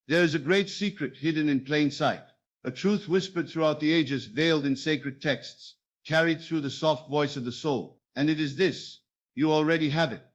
There is a great secret hidden in plain sight, a truth whispered throughout the ages, veiled in sacred texts, carried through the soft voice of the soul. And it is this: you already have it.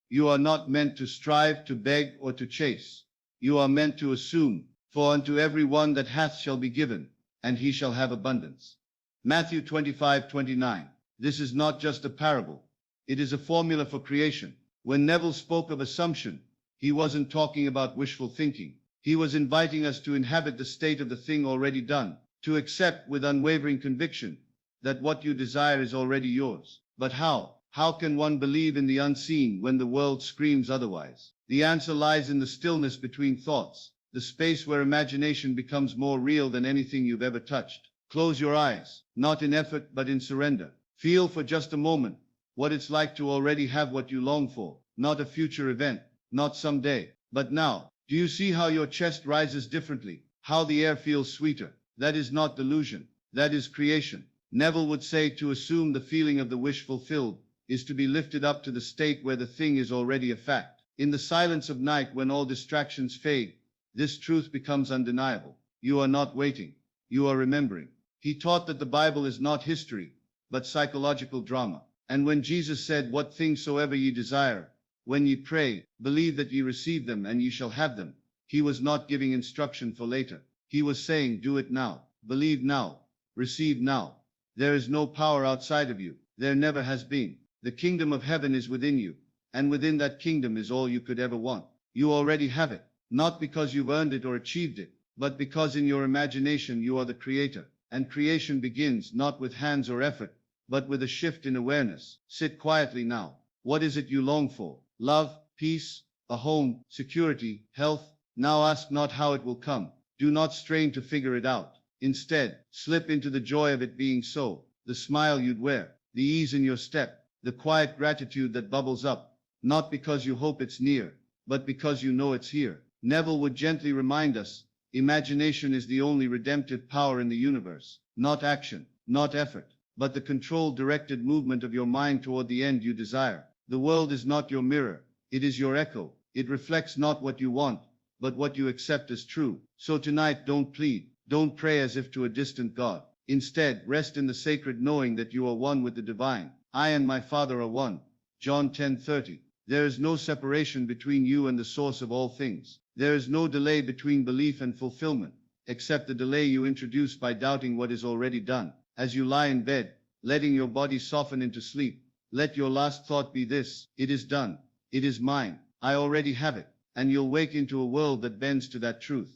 You are not meant to strive, to beg, or to chase. You are meant to assume. For unto every one that hath shall be given, and he shall have abundance. Matthew 25:29. This is not just a parable. It is a formula for creation. When Neville spoke of assumption, he wasn't talking about wishful thinking. He was inviting us to inhabit the state of the thing already done, to accept with unwavering conviction that what you desire is already yours. But how? How can one believe in the unseen when the world screams otherwise? The answer lies in the stillness between thoughts, the space where imagination becomes more real than anything you've ever touched. Close your eyes, not in effort but in surrender. Feel for just a moment what it's like to already have what you long for, not a future event, not someday, but now. Do you see how your chest rises differently, how the air feels sweeter? That is not delusion, that is creation. Neville would say to assume the feeling of the wish fulfilled is to be lifted up to the state where the thing is already a fact. In the silence of night, when all distractions fade, this truth becomes undeniable. You are not waiting, you are remembering. He taught that the Bible is not history, but psychological drama. And when Jesus said, "What things soever ye desire, when ye pray, believe that ye receive them and ye shall have them," he was not giving instruction for later. He was saying, do it now, believe now, receive now. There is no power outside of you. There never has been. The kingdom of heaven is within you, and within that kingdom is all you could ever want. You already have it, not because you've earned it or achieved it, but because in your imagination you are the creator. And creation begins not with hands or effort, but with a shift in awareness. Sit quietly now. What is it you long for? Love, peace, a home, security, health? Now ask not how it will come. Do not strain to figure it out. Instead, slip into the joy of it being so, the smile you'd wear, the ease in your step, the quiet gratitude that bubbles up, not because you hope it's near, but because you know it's here. Neville would gently remind us, imagination is the only redemptive power in the universe. Not action, not effort, but the controlled, directed movement of your mind toward the end you desire. The world is not your mirror, it is your echo. It reflects not what you want, but what you accept as true. So tonight, don't plead, don't pray as if to a distant God. Instead, rest in the sacred knowing that you are one with the divine. I and my Father are one. John 10:30. There is no separation between you and the source of all things. There is no delay between belief and fulfillment, except the delay you introduce by doubting what is already done. As you lie in bed, letting your body soften into sleep, let your last thought be this: it is done. It is mine. I already have it. And you'll wake into a world that bends to that truth.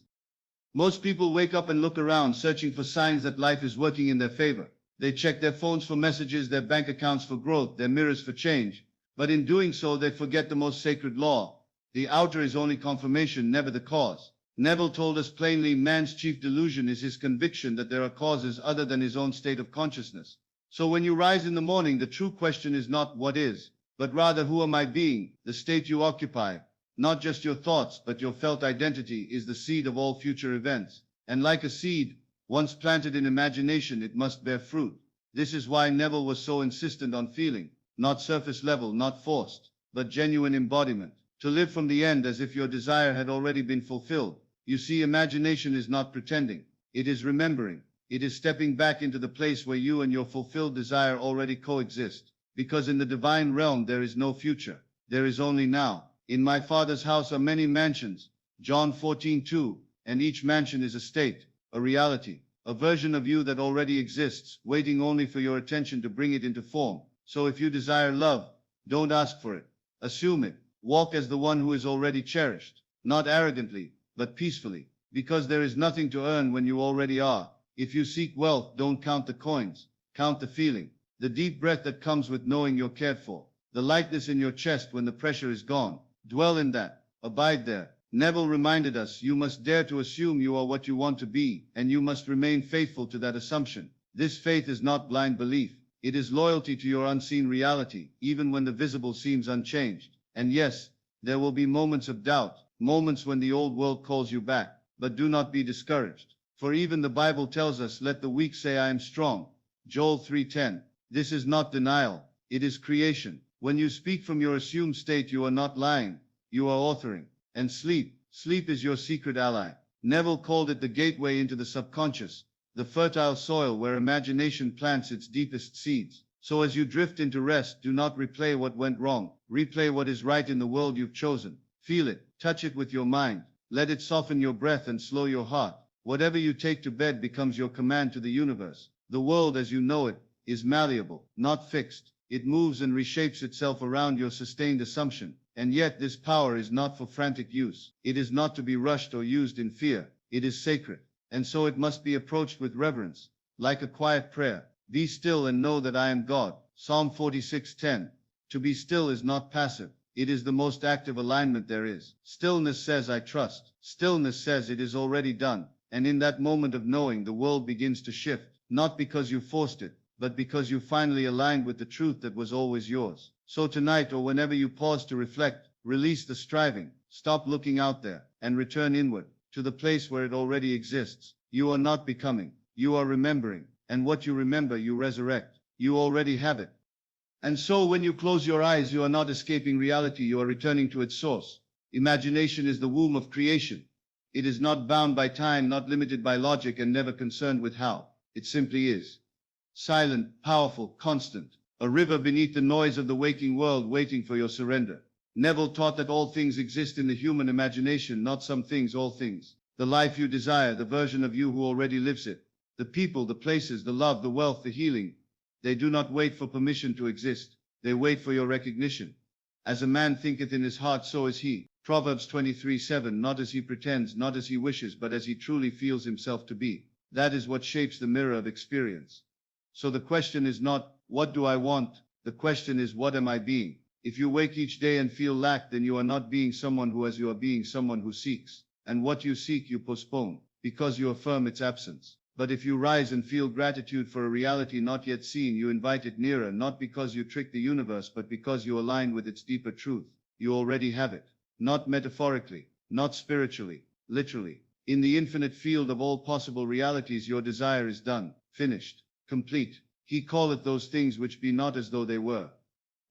Most people wake up and look around, searching for signs that life is working in their favor. They check their phones for messages, their bank accounts for growth, their mirrors for change. But in doing so, they forget the most sacred law. The outer is only confirmation, never the cause. Neville told us plainly, man's chief delusion is his conviction that there are causes other than his own state of consciousness. So when you rise in the morning, the true question is not what is, but rather who am I being? The state you occupy, not just your thoughts, but your felt identity, is the seed of all future events. And like a seed, once planted in imagination, it must bear fruit. This is why Neville was so insistent on feeling, not surface level, not forced, but genuine embodiment. To live from the end as if your desire had already been fulfilled. You see, imagination is not pretending. It is remembering. It is stepping back into the place where you and your fulfilled desire already coexist. Because in the divine realm there is no future. There is only now. In my Father's house are many mansions, John 14:2, and each mansion is a state, a reality, a version of you that already exists, waiting only for your attention to bring it into form. So if you desire love, don't ask for it. Assume it. Walk as the one who is already cherished, not arrogantly, but peacefully, because there is nothing to earn when you already are. If you seek wealth, don't count the coins, count the feeling, the deep breath that comes with knowing you're cared for, the lightness in your chest when the pressure is gone. Dwell in that, abide there. Neville reminded us, you must dare to assume you are what you want to be, and you must remain faithful to that assumption. This faith is not blind belief, it is loyalty to your unseen reality, even when the visible seems unchanged. And yes, there will be moments of doubt, moments when the old world calls you back, but do not be discouraged. For even the Bible tells us, let the weak say I am strong. Joel 3:10. This is not denial, it is creation. When you speak from your assumed state, you are not lying, you are authoring. And sleep is your secret ally. Neville called it the gateway into the subconscious, the fertile soil where imagination plants its deepest seeds. So as you drift into rest, do not replay what went wrong. Replay what is right in the world you've chosen. Feel it, touch it with your mind. Let it soften your breath and slow your heart. Whatever you take to bed becomes your command to the universe. The world as you know it is malleable, not fixed. It moves and reshapes itself around your sustained assumption. And yet this power is not for frantic use. It is not to be rushed or used in fear. It is sacred. And so it must be approached with reverence, like a quiet prayer. Be still and know that I am God. Psalm 46:10. To be still is not passive. It is the most active alignment there is. Stillness says I trust. Stillness says it is already done. And in that moment of knowing, the world begins to shift, not because you forced it, but because you finally aligned with the truth that was always yours. So tonight, or whenever you pause to reflect, release the striving, stop looking out there, and return inward, to the place where it already exists. You are not becoming, you are remembering, and what you remember you resurrect. You already have it. And so when you close your eyes, you are not escaping reality, you are returning to its source. Imagination is the womb of creation. It is not bound by time, not limited by logic, and never concerned with how. It simply is. Silent, powerful, constant. A river beneath the noise of the waking world, waiting for your surrender. Neville taught that all things exist in the human imagination, not some things, all things. The life you desire, the version of you who already lives it. The people, the places, the love, the wealth, the healing. They do not wait for permission to exist. They wait for your recognition. As a man thinketh in his heart, so is he. Proverbs 23:7. Not as he pretends, not as he wishes, but as he truly feels himself to be. That is what shapes the mirror of experience. So the question is not, what do I want? The question is, what am I being? If you wake each day and feel lack, then you are not being someone who has, you are being someone who seeks. And what you seek, you postpone, because you affirm its absence. But if you rise and feel gratitude for a reality not yet seen, you invite it nearer, not because you trick the universe, but because you align with its deeper truth. You already have it. Not metaphorically, not spiritually, literally. In the infinite field of all possible realities, your desire is done, finished, complete. He calleth those things which be not as though they were.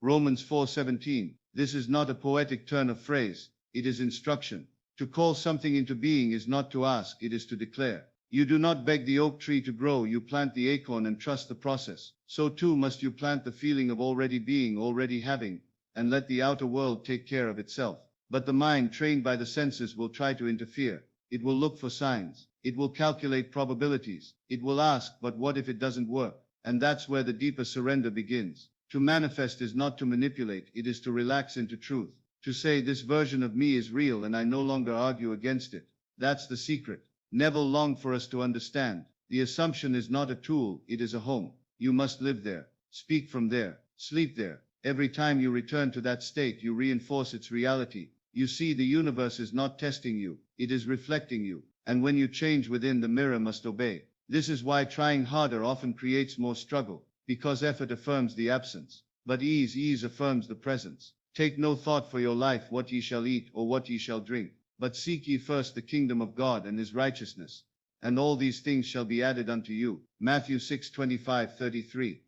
Romans 4:17. This is not a poetic turn of phrase, it is instruction. To call something into being is not to ask, it is to declare. You do not beg the oak tree to grow, you plant the acorn and trust the process. So too must you plant the feeling of already being, already having, and let the outer world take care of itself. But the mind, trained by the senses, will try to interfere. It will look for signs. It will calculate probabilities. It will ask, but what if it doesn't work? And that's where the deeper surrender begins. To manifest is not to manipulate, it is to relax into truth. To say, this version of me is real and I no longer argue against it. That's the secret. Neville longed for us to understand. The assumption is not a tool, it is a home. You must live there, speak from there, sleep there. Every time you return to that state, you reinforce its reality. You see, the universe is not testing you, it is reflecting you. And when you change within, the mirror must obey. This is why trying harder often creates more struggle, because effort affirms the absence, but ease affirms the presence. Take no thought for your life, what ye shall eat or what ye shall drink. But seek ye first the kingdom of God and his righteousness, and all these things shall be added unto you. Matthew 6:25-33.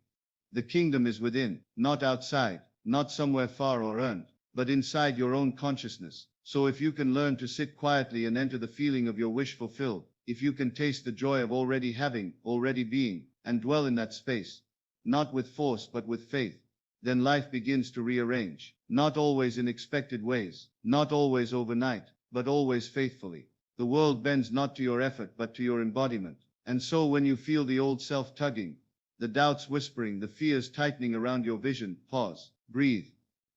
The kingdom is within, not outside, not somewhere far or earned, but inside your own consciousness. So if you can learn to sit quietly and enter the feeling of your wish fulfilled, if you can taste the joy of already having, already being, and dwell in that space, not with force but with faith, then life begins to rearrange, not always in expected ways, not always overnight, but always faithfully. The world bends not to your effort, but to your embodiment. And so when you feel the old self tugging, the doubts whispering, the fears tightening around your vision, pause, breathe,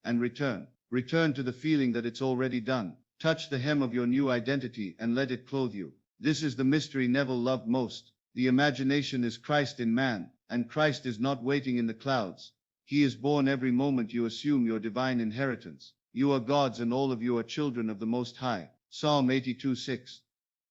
and return. Return to the feeling that it's already done. Touch the hem of your new identity and let it clothe you. This is the mystery Neville loved most. The imagination is Christ in man, and Christ is not waiting in the clouds. He is born every moment you assume your divine inheritance. You are God's and all of you are children of the Most High. Psalm 82:6.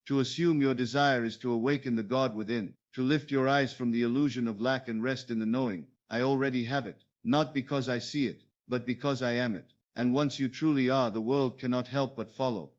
To assume your desire is to awaken the God within, to lift your eyes from the illusion of lack and rest in the knowing, I already have it, not because I see it, but because I am it. And once you truly are, the world cannot help but follow.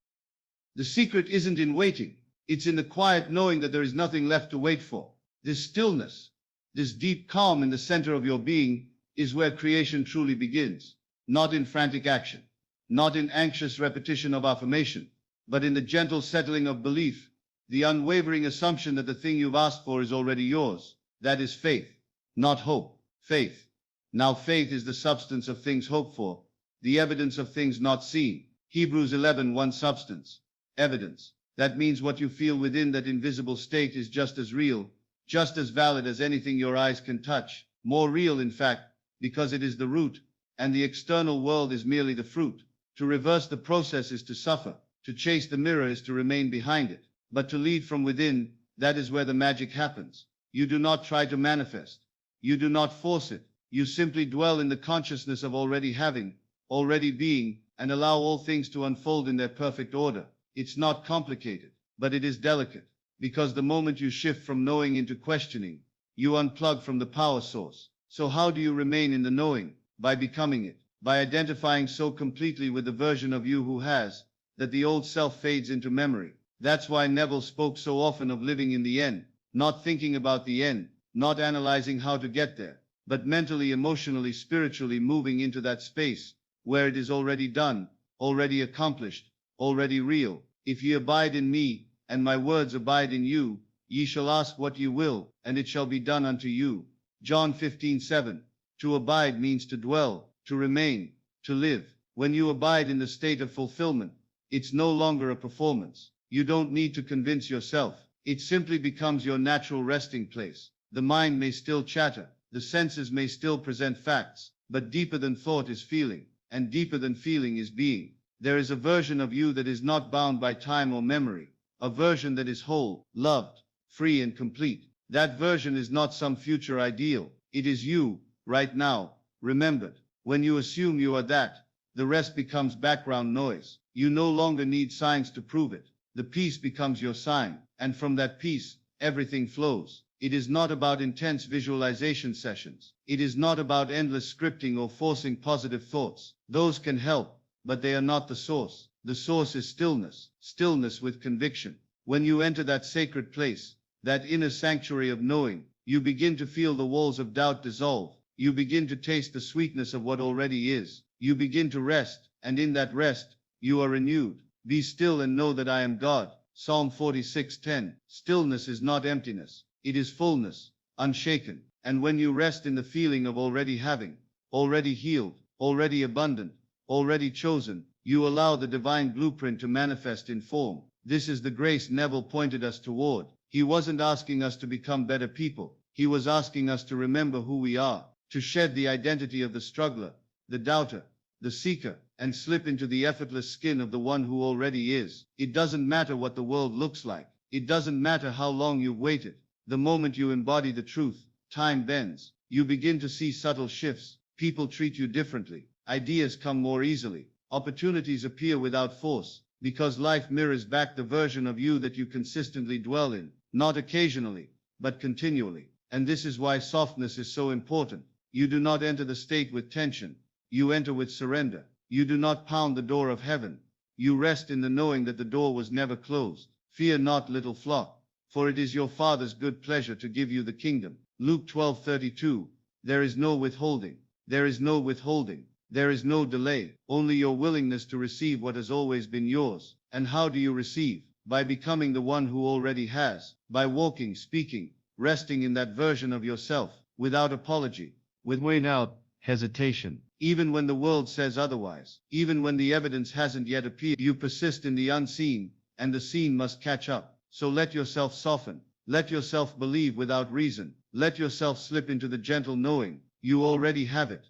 The secret isn't in waiting, it's in the quiet knowing that there is nothing left to wait for. This stillness, this deep calm in the center of your being, is where creation truly begins, not in frantic action, not in anxious repetition of affirmation, but in the gentle settling of belief. The unwavering assumption that the thing you've asked for is already yours. That is faith, not hope. Faith. Now faith is the substance of things hoped for, the evidence of things not seen. Hebrews 11:1 Substance. Evidence. That means what you feel within that invisible state is just as real, just as valid as anything your eyes can touch. More real, in fact, because it is the root, and the external world is merely the fruit. To reverse the process is to suffer. To chase the mirror is to remain behind it. But to lead from within, that is where the magic happens. You do not try to manifest. You do not force it. You simply dwell in the consciousness of already having, already being, and allow all things to unfold in their perfect order. It's not complicated, but it is delicate, because the moment you shift from knowing into questioning, you unplug from the power source. So how do you remain in the knowing? By becoming it, by identifying so completely with the version of you who has, that the old self fades into memory. That's why Neville spoke so often of living in the end, not thinking about the end, not analyzing how to get there, but mentally, emotionally, spiritually moving into that space, where it is already done, already accomplished, already real. If ye abide in me, and my words abide in you, ye shall ask what ye will, and it shall be done unto you. John 15:7. To abide means to dwell, to remain, to live. When you abide in the state of fulfillment, it's no longer a performance. You don't need to convince yourself. It simply becomes your natural resting place. The mind may still chatter, the senses may still present facts, but deeper than thought is feeling, and deeper than feeling is being. There is a version of you that is not bound by time or memory, a version that is whole, loved, free and complete. That version is not some future ideal. It is you, right now, remembered. When you assume you are that, the rest becomes background noise. You no longer need signs to prove it. The peace becomes your sign, and from that peace, everything flows. It is not about intense visualization sessions. It is not about endless scripting or forcing positive thoughts. Those can help, but they are not the source. The source is stillness, stillness with conviction. When you enter that sacred place, that inner sanctuary of knowing, you begin to feel the walls of doubt dissolve. You begin to taste the sweetness of what already is. You begin to rest, and in that rest, you are renewed. Be still and know that I am God. Psalm 46:10. Stillness is not emptiness. It is fullness, unshaken. And when you rest in the feeling of already having, already healed, already abundant, already chosen, you allow the divine blueprint to manifest in form. This is the grace Neville pointed us toward. He wasn't asking us to become better people. He was asking us to remember who we are, to shed the identity of the struggler, the doubter, the seeker, and slip into the effortless skin of the one who already is. It doesn't matter what the world looks like. It doesn't matter how long you've waited. The moment you embody the truth, time bends. You begin to see subtle shifts. People treat you differently. Ideas come more easily. Opportunities appear without force, because life mirrors back the version of you that you consistently dwell in, not occasionally, but continually. And this is why softness is so important. You do not enter the state with tension. You enter with surrender. You do not pound the door of heaven. You rest in the knowing that the door was never closed. Fear not, little flock, for it is your Father's good pleasure to give you the kingdom. Luke 12:32. There is no withholding. There is no withholding. There is no delay, only your willingness to receive what has always been yours. And how do you receive? By becoming the one who already has, by walking, speaking, resting in that version of yourself, without apology, without hesitation. Even when the world says otherwise, even when the evidence hasn't yet appeared, you persist in the unseen, and the seen must catch up. So let yourself soften, let yourself believe without reason, let yourself slip into the gentle knowing, you already have it.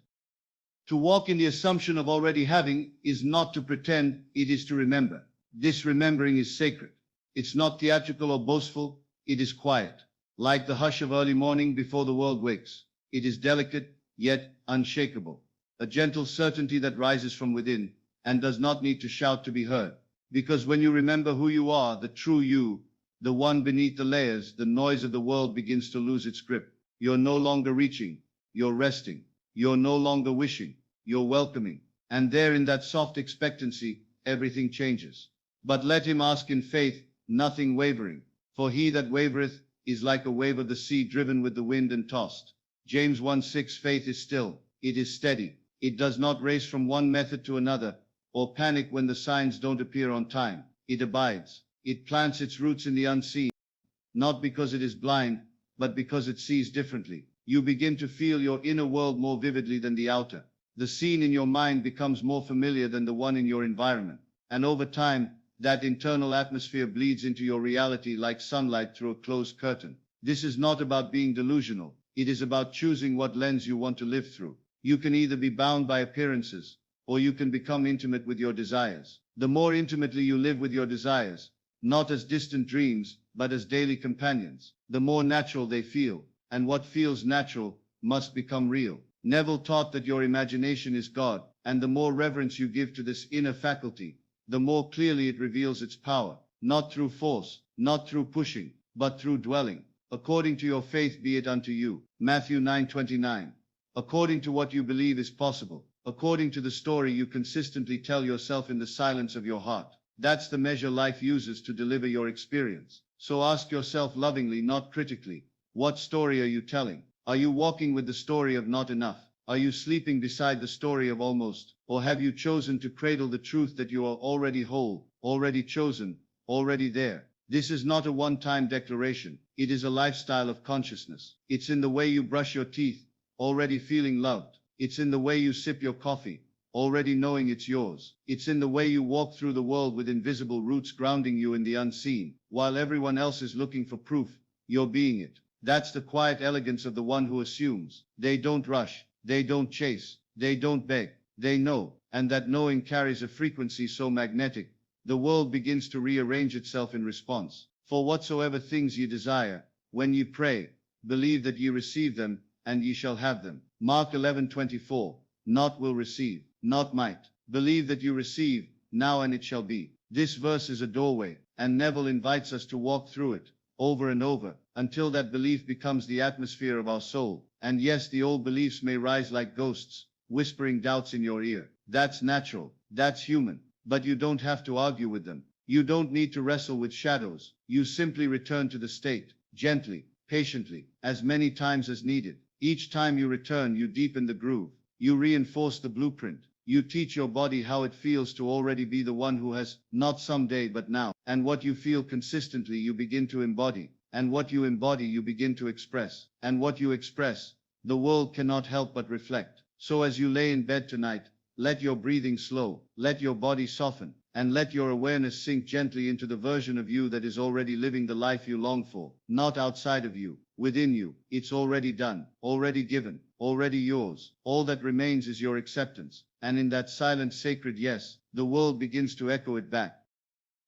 To walk in the assumption of already having is not to pretend, it is to remember. This remembering is sacred. It's not theatrical or boastful, it is quiet. Like the hush of early morning before the world wakes. It is delicate, yet unshakable. A gentle certainty that rises from within, and does not need to shout to be heard. Because when you remember who you are, the true you, the one beneath the layers, the noise of the world begins to lose its grip. You're no longer reaching, you're resting. You're no longer wishing, you're welcoming. And there in that soft expectancy, everything changes. But let him ask in faith, nothing wavering. For he that wavereth is like a wave of the sea driven with the wind and tossed. James 1:6. Faith is still, it is steady. It does not race from one method to another, or panic when the signs don't appear on time. It abides. It plants its roots in the unseen, not because it is blind, but because it sees differently. You begin to feel your inner world more vividly than the outer. The scene in your mind becomes more familiar than the one in your environment. And over time, that internal atmosphere bleeds into your reality like sunlight through a closed curtain. This is not about being delusional. It is about choosing what lens you want to live through. You can either be bound by appearances, or you can become intimate with your desires. The more intimately you live with your desires, not as distant dreams, but as daily companions, the more natural they feel, and what feels natural must become real. Neville taught that your imagination is God, and the more reverence you give to this inner faculty, the more clearly it reveals its power, not through force, not through pushing, but through dwelling. According to your faith be it unto you. Matthew 9:29. According to what you believe is possible, according to the story you consistently tell yourself in the silence of your heart. That's the measure life uses to deliver your experience. So ask yourself lovingly, not critically, what story are you telling? Are you walking with the story of not enough? Are you sleeping beside the story of almost? Or have you chosen to cradle the truth that you are already whole, already chosen, already there? This is not a one-time declaration. It is a lifestyle of consciousness. It's in the way you brush your teeth, already feeling loved. It's in the way you sip your coffee, already knowing it's yours. It's in the way you walk through the world with invisible roots grounding you in the unseen, while everyone else is looking for proof. You're being it. That's the quiet elegance of the one who assumes. They don't rush, they don't chase, they don't beg, they know, and that knowing carries a frequency so magnetic, the world begins to rearrange itself in response. For whatsoever things ye desire, when ye pray, believe that ye receive them, and ye shall have them. Mark 11:24. Not will receive, not might. Believe that you receive, now and it shall be. This verse is a doorway, and Neville invites us to walk through it, over and over, until that belief becomes the atmosphere of our soul. And yes, the old beliefs may rise like ghosts, whispering doubts in your ear. That's natural, that's human, but you don't have to argue with them. You don't need to wrestle with shadows. You simply return to the state, gently, patiently, as many times as needed. Each time you return, you deepen the groove. You reinforce the blueprint. You teach your body how it feels to already be the one who has, not someday but now. And what you feel consistently, you begin to embody. And what you embody, you begin to express. And what you express, the world cannot help but reflect. So as you lay in bed tonight, let your breathing slow, let your body soften, and let your awareness sink gently into the version of you that is already living the life you long for. Not outside of you, within you. It's already done, already given, already yours. All that remains is your acceptance. And in that silent, sacred yes, the world begins to echo it back.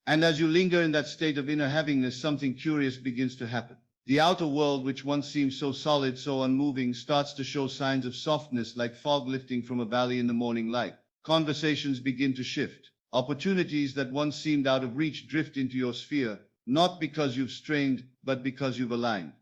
And as you linger in that state of inner havingness, something curious begins to happen. The outer world, which once seemed so solid, so unmoving, starts to show signs of softness, like fog lifting from a valley in the morning light. Conversations begin to shift. Opportunities that once seemed out of reach drift into your sphere, not because you've strained, but because you've aligned.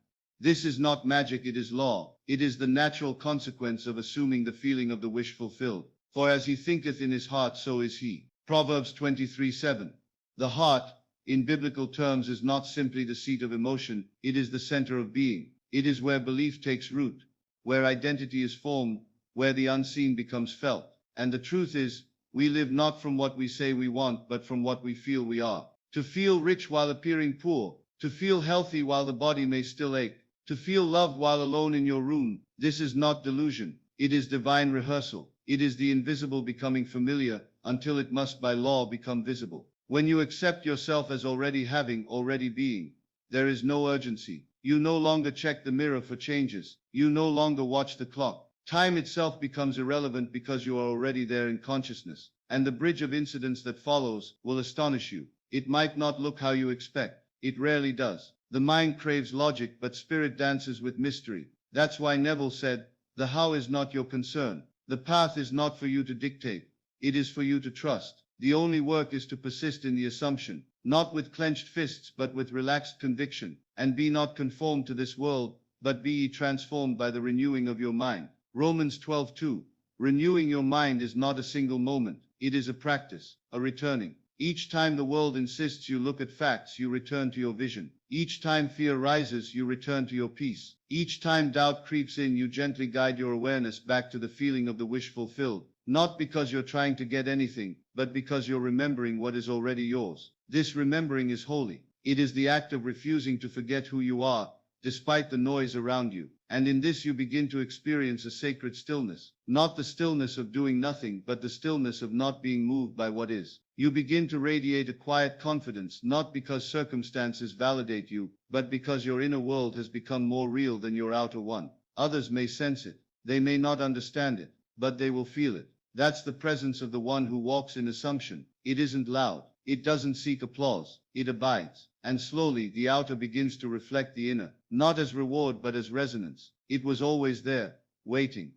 This is not magic, it is law. It is the natural consequence of assuming the feeling of the wish fulfilled. For as he thinketh in his heart, so is he. Proverbs 23:7. The heart, in biblical terms, is not simply the seat of emotion, it is the center of being. It is where belief takes root, where identity is formed, where the unseen becomes felt. And the truth is, we live not from what we say we want, but from what we feel we are. To feel rich while appearing poor, to feel healthy while the body may still ache, to feel loved while alone in your room, this is not delusion, it is divine rehearsal. It is the invisible becoming familiar, until it must by law become visible. When you accept yourself as already having, already being, there is no urgency. You no longer check the mirror for changes. You no longer watch the clock. Time itself becomes irrelevant because you are already there in consciousness. And the bridge of incidents that follows will astonish you. It might not look how you expect. It rarely does. The mind craves logic, but spirit dances with mystery. That's why Neville said, the how is not your concern. The path is not for you to dictate. It is for you to trust. The only work is to persist in the assumption, not with clenched fists, but with relaxed conviction. And be not conformed to this world, but be ye transformed by the renewing of your mind. Romans 12:2. Renewing your mind is not a single moment. It is a practice, a returning. Each time the world insists you look at facts, you return to your vision. Each time fear rises, you return to your peace. Each time doubt creeps in, you gently guide your awareness back to the feeling of the wish fulfilled. Not because you're trying to get anything, but because you're remembering what is already yours. This remembering is holy. It is the act of refusing to forget who you are, despite the noise around you. And in this you begin to experience a sacred stillness. Not the stillness of doing nothing, but the stillness of not being moved by what is. You begin to radiate a quiet confidence, not because circumstances validate you, but because your inner world has become more real than your outer one. Others may sense it. They may not understand it, but they will feel it. That's the presence of the one who walks in assumption. It isn't loud. It doesn't seek applause. It abides. And slowly the outer begins to reflect the inner, not as reward but as resonance. It was always there, waiting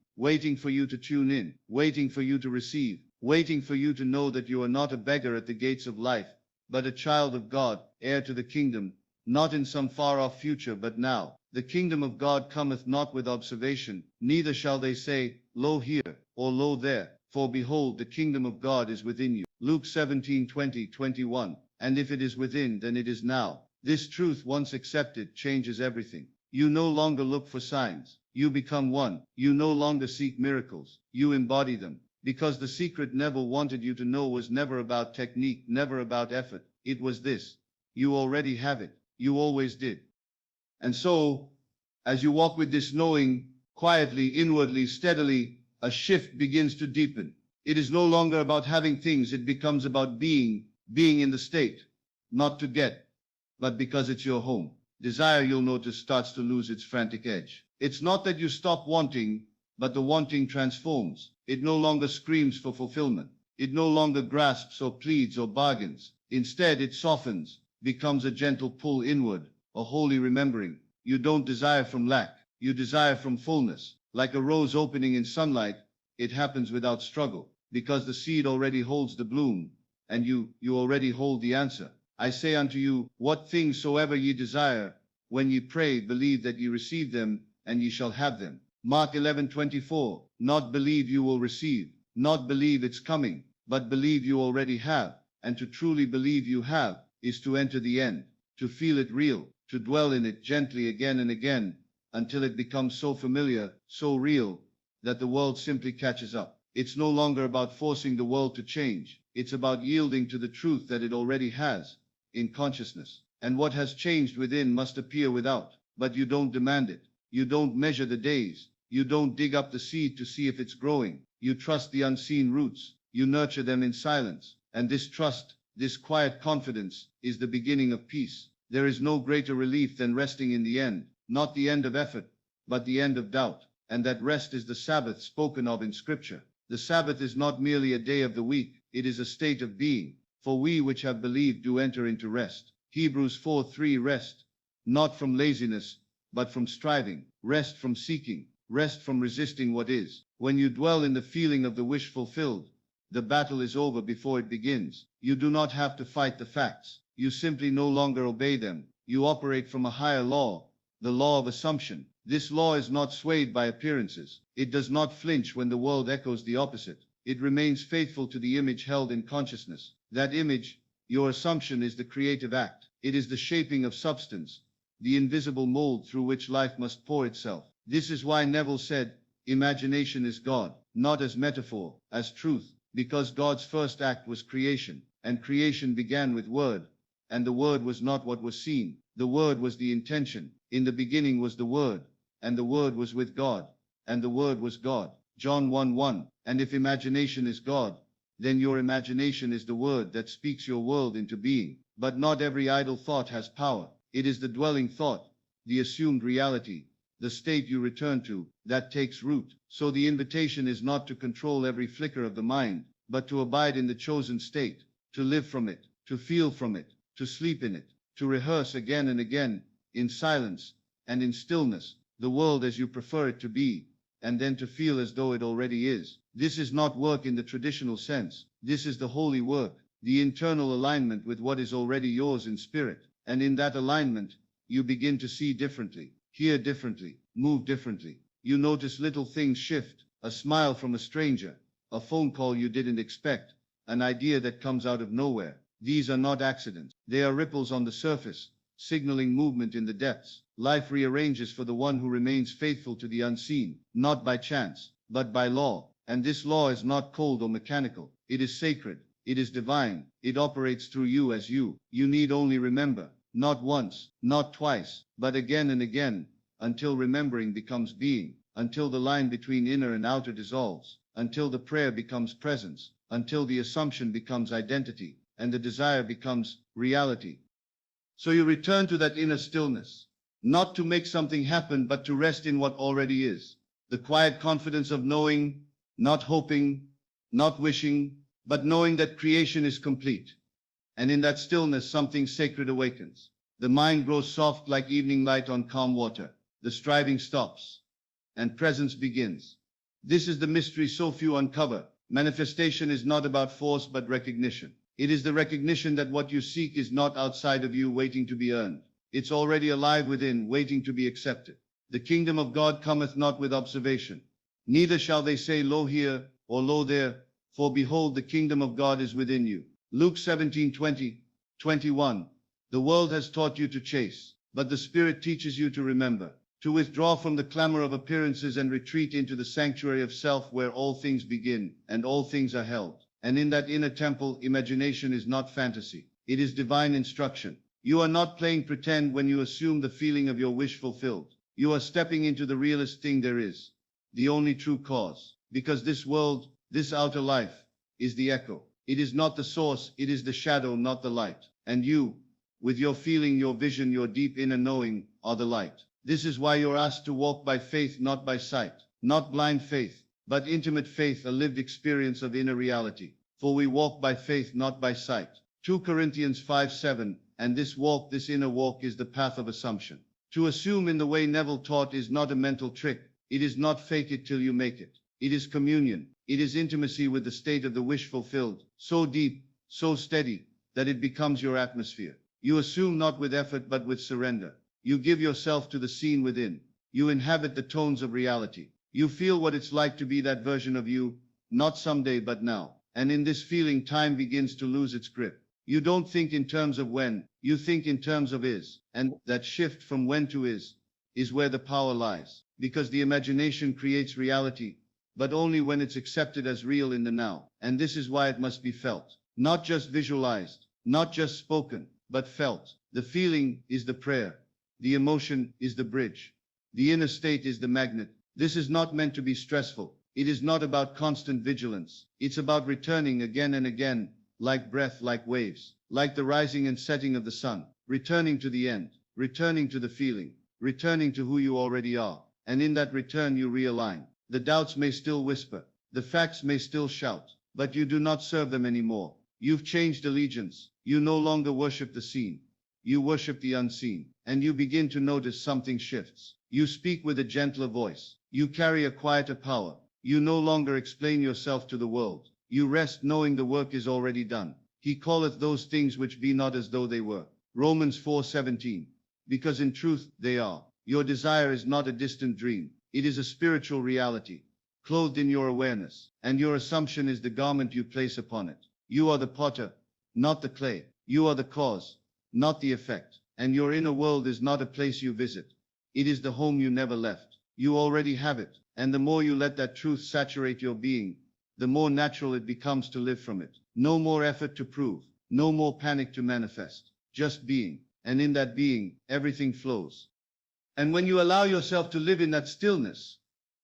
for you to tune in, waiting for you to receive, waiting for you to know that you are not a beggar at the gates of life, but a child of God, heir to the kingdom, not in some far-off future but now. The kingdom of God cometh not with observation, neither shall they say, Lo here, or Lo there, for behold, the kingdom of God is within you. Luke 17:20-21. And if it is within, then it is now. This truth, once accepted, changes everything. You no longer look for signs. You become one. You no longer seek miracles. You embody them. Because the secret Neville wanted you to know was never about technique, never about effort. It was this. You already have it. You always did. And so, as you walk with this knowing, quietly, inwardly, steadily, a shift begins to deepen. It is no longer about having things, it becomes about being in the state, not to get, but because it's your home. Desire, you'll notice, starts to lose its frantic edge. It's not that you stop wanting, but the wanting transforms. It no longer screams for fulfillment. It no longer grasps or pleads or bargains. Instead, it softens, becomes a gentle pull inward, a holy remembering. You don't desire from lack. You desire from fullness. Like a rose opening in sunlight, it happens without struggle, because the seed already holds the bloom, and you already hold the answer. I say unto you, what things soever ye desire, when ye pray, believe that ye receive them, and ye shall have them. Mark 11:24. Not believe you will receive, not believe it's coming, but believe you already have. And to truly believe you have, is to enter the end, to feel it real, to dwell in it gently again and again, until it becomes so familiar, so real, that the world simply catches up. It's no longer about forcing the world to change. It's about yielding to the truth that it already has, in consciousness. And what has changed within must appear without. But you don't demand it. You don't measure the days. You don't dig up the seed to see if it's growing. You trust the unseen roots. You nurture them in silence. And this trust, this quiet confidence, is the beginning of peace. There is no greater relief than resting in the end. Not the end of effort, but the end of doubt. And that rest is the Sabbath spoken of in Scripture. The Sabbath is not merely a day of the week, it is a state of being. For we which have believed do enter into rest. Hebrews 4:3. Rest, not from laziness, but from striving. Rest from seeking. Rest from resisting what is. When you dwell in the feeling of the wish fulfilled, the battle is over before it begins. You do not have to fight the facts. You simply no longer obey them. You operate from a higher law, the law of assumption. This law is not swayed by appearances. It does not flinch when the world echoes the opposite. It remains faithful to the image held in consciousness. That image, your assumption, is the creative act. It is the shaping of substance, the invisible mold through which life must pour itself. This is why Neville said, imagination is God, not as metaphor, as truth, because God's first act was creation, and creation began with Word, and the Word was not what was seen. The Word was the intention. In the beginning was the Word, and the Word was with God, and the Word was God. John 1:1. And if imagination is God, then your imagination is the word that speaks your world into being. But not every idle thought has power. It is the dwelling thought, the assumed reality, the state you return to, that takes root. So the invitation is not to control every flicker of the mind, but to abide in the chosen state, to live from it, to feel from it, to sleep in it, to rehearse again and again, in silence and in stillness, the world as you prefer it to be, and then to feel as though it already is. This is not work in the traditional sense. This is the holy work, the internal alignment with what is already yours in spirit. And in that alignment, you begin to see differently, hear differently, move differently. You notice little things shift, a smile from a stranger, a phone call you didn't expect, an idea that comes out of nowhere. These are not accidents. They are ripples on the surface, signaling movement in the depths. Life rearranges for the one who remains faithful to the unseen, not by chance, but by law. And this law is not cold or mechanical. It is sacred. It is divine. It operates through you as you. You need only remember. Not once, not twice, but again and again, until remembering becomes being, until the line between inner and outer dissolves, until the prayer becomes presence, until the assumption becomes identity, and the desire becomes reality. So you return to that inner stillness, not to make something happen, but to rest in what already is. The quiet confidence of knowing, not hoping, not wishing, but knowing that creation is complete. And in that stillness, something sacred awakens. The mind grows soft like evening light on calm water. The striving stops, and presence begins. This is the mystery so few uncover. Manifestation is not about force, but recognition. It is the recognition that what you seek is not outside of you waiting to be earned. It's already alive within, waiting to be accepted. The kingdom of God cometh not with observation. Neither shall they say, Lo here, or Lo there, for behold, the kingdom of God is within you. Luke 17:20, 21. The world has taught you to chase, but the Spirit teaches you to remember, to withdraw from the clamor of appearances and retreat into the sanctuary of self, where all things begin and all things are held. And in that inner temple, imagination is not fantasy. It is divine instruction. You are not playing pretend when you assume the feeling of your wish fulfilled. You are stepping into the realest thing there is, the only true cause. Because this world, this outer life, is the echo. It is not the source, it is the shadow, not the light. And you, with your feeling, your vision, your deep inner knowing, are the light. This is why you're asked to walk by faith, not by sight. Not blind faith, but intimate faith, a lived experience of inner reality. For we walk by faith, not by sight. 2 Corinthians 5:7. And this walk, this inner walk, is the path of assumption. To assume in the way Neville taught is not a mental trick. It is not fake it till you make it. It is communion. It is intimacy with the state of the wish fulfilled, so deep, so steady, that it becomes your atmosphere. You assume not with effort but with surrender. You give yourself to the scene within. You inhabit the tones of reality. You feel what it's like to be that version of you, not someday but now. And in this feeling, time begins to lose its grip. You don't think in terms of when, you think in terms of is. And that shift from when to is where the power lies. Because the imagination creates reality, but only when it's accepted as real in the now. And this is why it must be felt. Not just visualized, not just spoken, but felt. The feeling is the prayer. The emotion is the bridge. The inner state is the magnet. This is not meant to be stressful. It is not about constant vigilance. It's about returning again and again, like breath, like waves, like the rising and setting of the sun, returning to the end, returning to the feeling, returning to who you already are. And in that return you realign. The doubts may still whisper, the facts may still shout, but you do not serve them anymore. You've changed allegiance. You no longer worship the seen. You worship the unseen. And you begin to notice something shifts. You speak with a gentler voice. You carry a quieter power. You no longer explain yourself to the world. You rest knowing the work is already done. He calleth those things which be not as though they were. Romans 4:17. Because in truth they are. Your desire is not a distant dream. It is a spiritual reality, clothed in your awareness. And your assumption is the garment you place upon it. You are the potter, not the clay. You are the cause, not the effect. And your inner world is not a place you visit. It is the home you never left. You already have it. And the more you let that truth saturate your being, the more natural it becomes to live from it. No more effort to prove, no more panic to manifest, just being. And in that being, everything flows. And when you allow yourself to live in that stillness,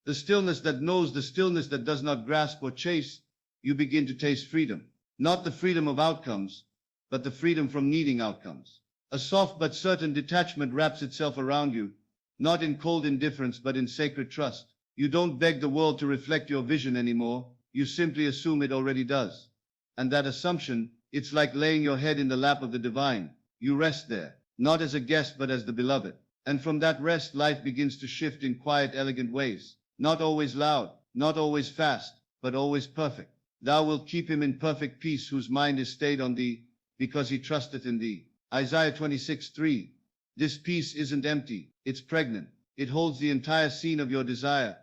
the stillness that knows, the stillness that does not grasp or chase, you begin to taste freedom. Not the freedom of outcomes, but the freedom from needing outcomes. A soft but certain detachment wraps itself around you, not in cold indifference but in sacred trust. You don't beg the world to reflect your vision anymore. You simply assume it already does. And that assumption, it's like laying your head in the lap of the divine. You rest there, not as a guest but as the beloved. And from that rest, life begins to shift in quiet, elegant ways. Not always loud, not always fast, but always perfect. Thou wilt keep him in perfect peace whose mind is stayed on thee, because he trusteth in thee. Isaiah 26:3. This peace isn't empty, it's pregnant. It holds the entire scene of your desire,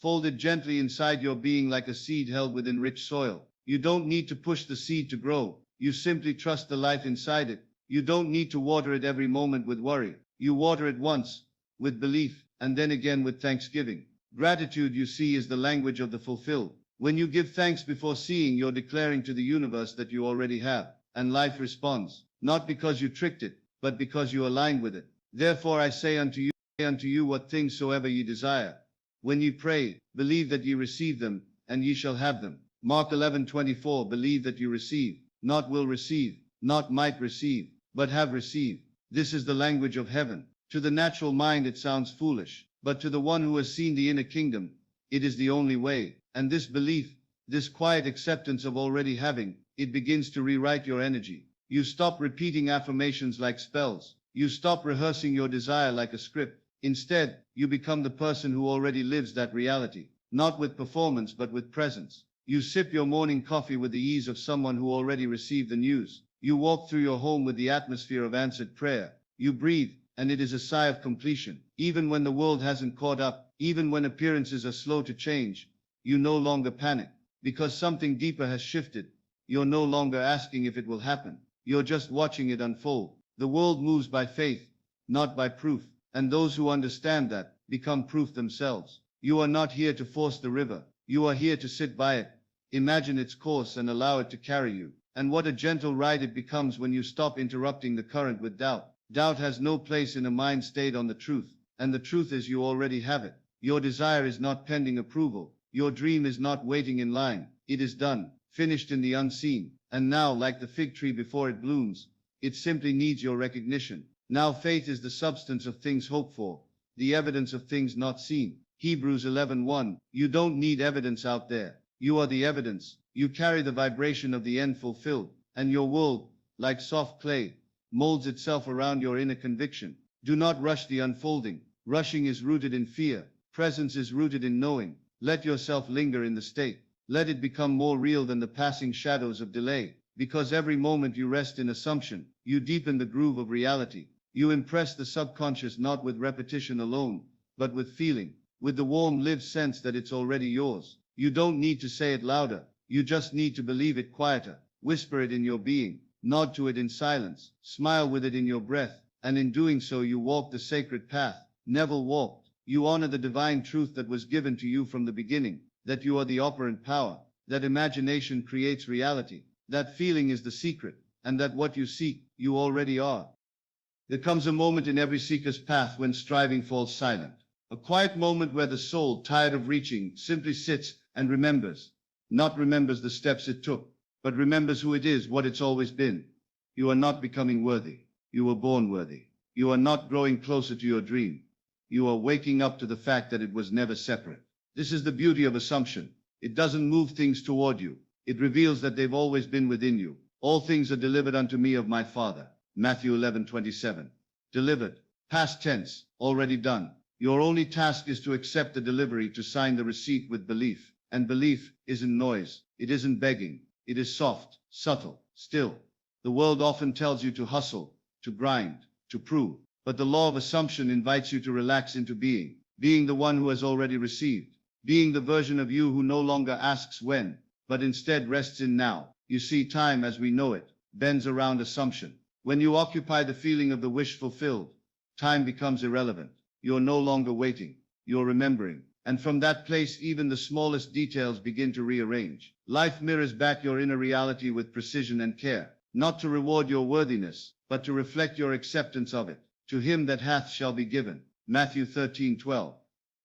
folded gently inside your being like a seed held within rich soil. You don't need to push the seed to grow. You simply trust the life inside it. You don't need to water it every moment with worry. You water it once, with belief, and then again with thanksgiving. Gratitude, you see, is the language of the fulfilled. When you give thanks before seeing, you're declaring to the universe that you already have, and life responds, not because you tricked it, but because you aligned with it. Therefore I say unto you, what things soever ye desire, when ye pray, believe that ye receive them, and ye shall have them. Mark 11:24. Believe that you receive, not will receive, not might receive, but have received. This is the language of heaven. To the natural mind it sounds foolish, but to the one who has seen the inner kingdom, it is the only way. And this belief, this quiet acceptance of already having, it begins to rewrite your energy. You stop repeating affirmations like spells. You stop rehearsing your desire like a script. Instead, you become the person who already lives that reality, not with performance but with presence. You sip your morning coffee with the ease of someone who already received the news. You walk through your home with the atmosphere of answered prayer. You breathe, and it is a sigh of completion. Even when the world hasn't caught up, even when appearances are slow to change, you no longer panic, because something deeper has shifted. You're no longer asking if it will happen. You're just watching it unfold. The world moves by faith, not by proof. And those who understand that become proof themselves. You are not here to force the river. You are here to sit by it, imagine its course and allow it to carry you. And what a gentle ride it becomes when you stop interrupting the current with doubt. Doubt has no place in a mind stayed on the truth. And the truth is you already have it. Your desire is not pending approval. Your dream is not waiting in line. It is done, finished in the unseen. And now, like the fig tree before it blooms, it simply needs your recognition. Now faith is the substance of things hoped for, the evidence of things not seen. Hebrews 11:1. You don't need evidence out there. You are the evidence. You carry the vibration of the end fulfilled, and your world, like soft clay, molds itself around your inner conviction. Do not rush the unfolding. Rushing is rooted in fear. Presence is rooted in knowing. Let yourself linger in the state. Let it become more real than the passing shadows of delay. Because every moment you rest in assumption, you deepen the groove of reality. You impress the subconscious not with repetition alone, but with feeling, with the warm lived sense that it's already yours. You don't need to say it louder, you just need to believe it quieter. Whisper it in your being, nod to it in silence, smile with it in your breath, and in doing so you walk the sacred path Neville walked. You honor the divine truth that was given to you from the beginning, that you are the operant power, that imagination creates reality, that feeling is the secret, and that what you seek, you already are. There comes a moment in every seeker's path when striving falls silent. A quiet moment where the soul, tired of reaching, simply sits and remembers. Not remembers the steps it took, but remembers who it is, what it's always been. You are not becoming worthy. You were born worthy. You are not growing closer to your dream. You are waking up to the fact that it was never separate. This is the beauty of assumption. It doesn't move things toward you. It reveals that they've always been within you. All things are delivered unto me of my Father. Matthew 11:27. Delivered. Past tense. Already done. Your only task is to accept the delivery, to sign the receipt with belief. And belief isn't noise. It isn't begging. It is soft, subtle, still. The world often tells you to hustle, to grind, to prove. But the law of assumption invites you to relax into being the one who has already received, being the version of you who no longer asks when, but instead rests in now. You see, time as we know it bends around assumption. When you occupy the feeling of the wish fulfilled, time becomes irrelevant. You're no longer waiting, you're remembering. And from that place, even the smallest details begin to rearrange. Life mirrors back your inner reality with precision and care, not to reward your worthiness, but to reflect your acceptance of it. To him that hath shall be given. Matthew 13:12.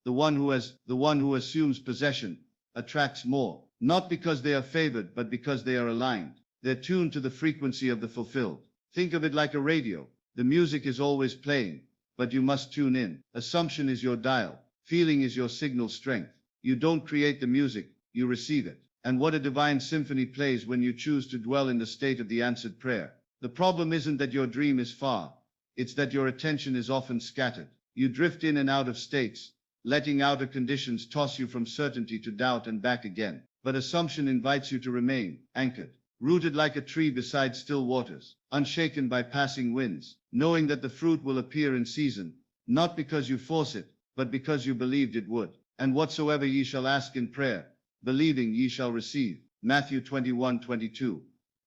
The one who assumes possession attracts more, not because they are favored, but because they are aligned. They're tuned to the frequency of the fulfilled. Think of it like a radio. The music is always playing, but you must tune in. Assumption is your dial. Feeling is your signal strength. You don't create the music, you receive it. And what a divine symphony plays when you choose to dwell in the state of the answered prayer. The problem isn't that your dream is far. It's that your attention is often scattered. You drift in and out of states, letting outer conditions toss you from certainty to doubt and back again. But assumption invites you to remain anchored, rooted like a tree beside still waters, unshaken by passing winds, knowing that the fruit will appear in season, not because you force it, but because you believed it would. And whatsoever ye shall ask in prayer, believing ye shall receive. Matthew 21:22.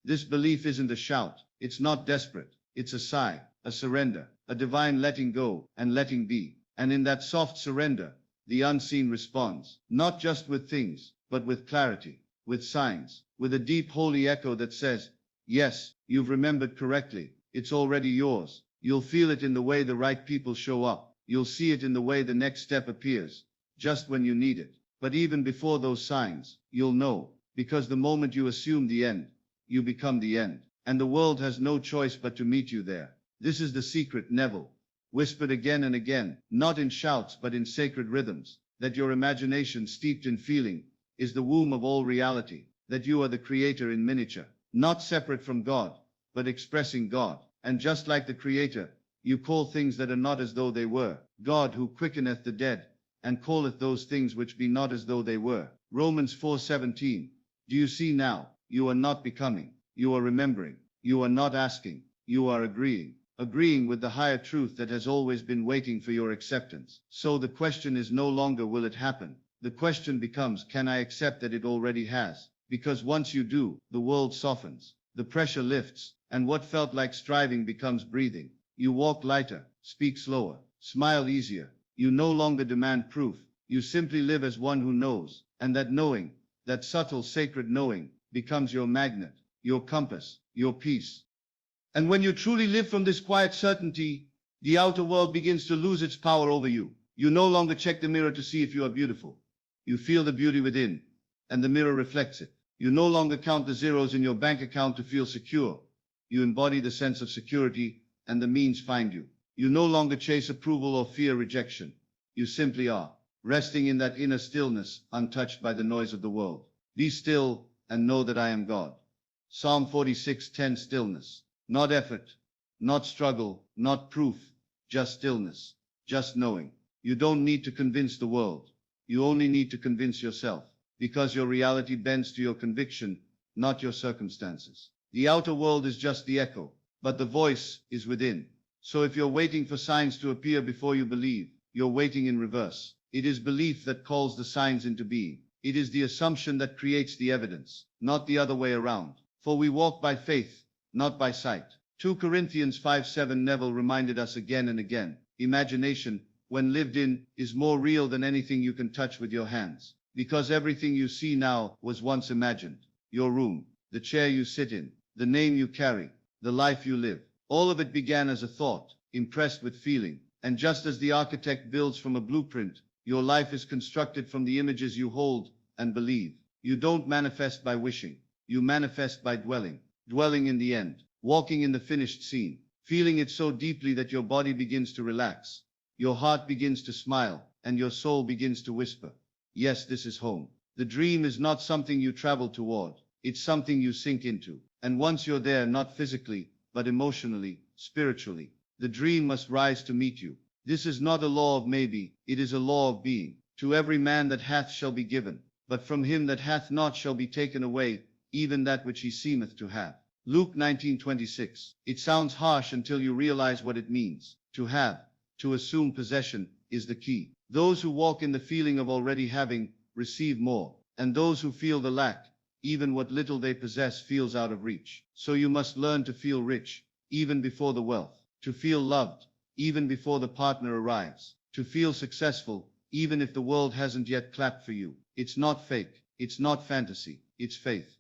This belief isn't a shout. It's not desperate. It's a sigh, a surrender, a divine letting go and letting be. And in that soft surrender, the unseen responds, not just with things, but with clarity, with signs, with a deep holy echo that says, yes, you've remembered correctly. It's already yours. You'll feel it in the way the right people show up. You'll see it in the way the next step appears, just when you need it. But even before those signs, you'll know, because the moment you assume the end, you become the end. And the world has no choice but to meet you there. This is the secret, Neville, whispered again and again, not in shouts but in sacred rhythms, that your imagination steeped in feeling is the womb of all reality, that you are the creator in miniature, not separate from God, but expressing God. And just like the creator, you call things that are not as though they were. God who quickeneth the dead, and calleth those things which be not as though they were. Romans 4:17. Do you see now? You are not becoming. You are remembering. You are not asking. You are agreeing. Agreeing with the higher truth that has always been waiting for your acceptance. So the question is no longer will it happen. The question becomes, can I accept that it already has? Because once you do, the world softens. The pressure lifts, and what felt like striving becomes breathing. You walk lighter, speak slower, smile easier. You no longer demand proof. You simply live as one who knows, and that knowing, that subtle sacred knowing, becomes your magnet, your compass, your peace. And when you truly live from this quiet certainty, the outer world begins to lose its power over you. You no longer check the mirror to see if you are beautiful. You feel the beauty within, and the mirror reflects it. You no longer count the zeros in your bank account to feel secure. You embody the sense of security, and the means find you. You no longer chase approval or fear rejection. You simply are, resting in that inner stillness, untouched by the noise of the world. Be still, and know that I am God. Psalm 46:10. Stillness. Not effort, not struggle, not proof, just stillness, just knowing. You don't need to convince the world. You only need to convince yourself, because your reality bends to your conviction, not your circumstances. The outer world is just the echo, but the voice is within. So if you're waiting for signs to appear before you believe, you're waiting in reverse. It is belief that calls the signs into being. It is the assumption that creates the evidence, not the other way around. For we walk by faith, not by sight. 2 Corinthians 5:7. Neville reminded us again and again, imagination, when lived in, is more real than anything you can touch with your hands. Because everything you see now was once imagined. Your room, the chair you sit in, the name you carry, the life you live. All of it began as a thought, impressed with feeling. And just as the architect builds from a blueprint, your life is constructed from the images you hold and believe. You don't manifest by wishing. You manifest by dwelling. Dwelling in the end. Walking in the finished scene. Feeling it so deeply that your body begins to relax. Your heart begins to smile. And your soul begins to whisper, yes, this is home. The dream is not something you travel toward. It's something you sink into. And once you're there, not physically, but emotionally, spiritually, the dream must rise to meet you. This is not a law of maybe, it is a law of being. To every man that hath shall be given, but from him that hath not shall be taken away, even that which he seemeth to have. Luke 19:26. It sounds harsh until you realize what it means. To have, to assume possession, is the key. Those who walk in the feeling of already having, receive more. And those who feel the lack, even what little they possess feels out of reach. So you must learn to feel rich, even before the wealth. To feel loved, even before the partner arrives. To feel successful, even if the world hasn't yet clapped for you. It's not fake, it's not fantasy, it's faith.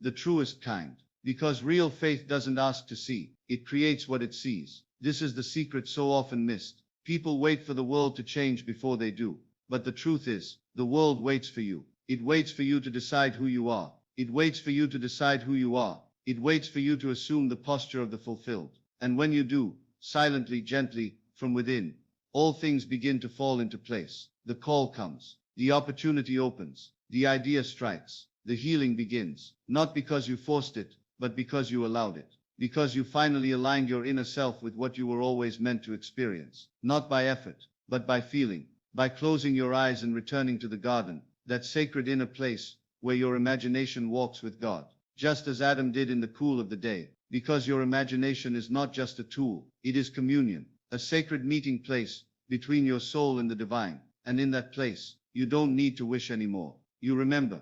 The truest kind. Because real faith doesn't ask to see, it creates what it sees. This is the secret so often missed. People wait for the world to change before they do. But the truth is, the world waits for you. It waits for you to decide who you are. It waits for you to decide who you are. It waits for you to assume the posture of the fulfilled. And when you do, silently, gently, from within, all things begin to fall into place. The call comes. The opportunity opens. The idea strikes. The healing begins. Not because you forced it, but because you allowed it. Because you finally aligned your inner self with what you were always meant to experience. Not by effort, but by feeling. By closing your eyes and returning to the garden, that sacred inner place where your imagination walks with God. Just as Adam did in the cool of the day. Because your imagination is not just a tool, it is communion, a sacred meeting place between your soul and the divine. And in that place, you don't need to wish anymore. You remember.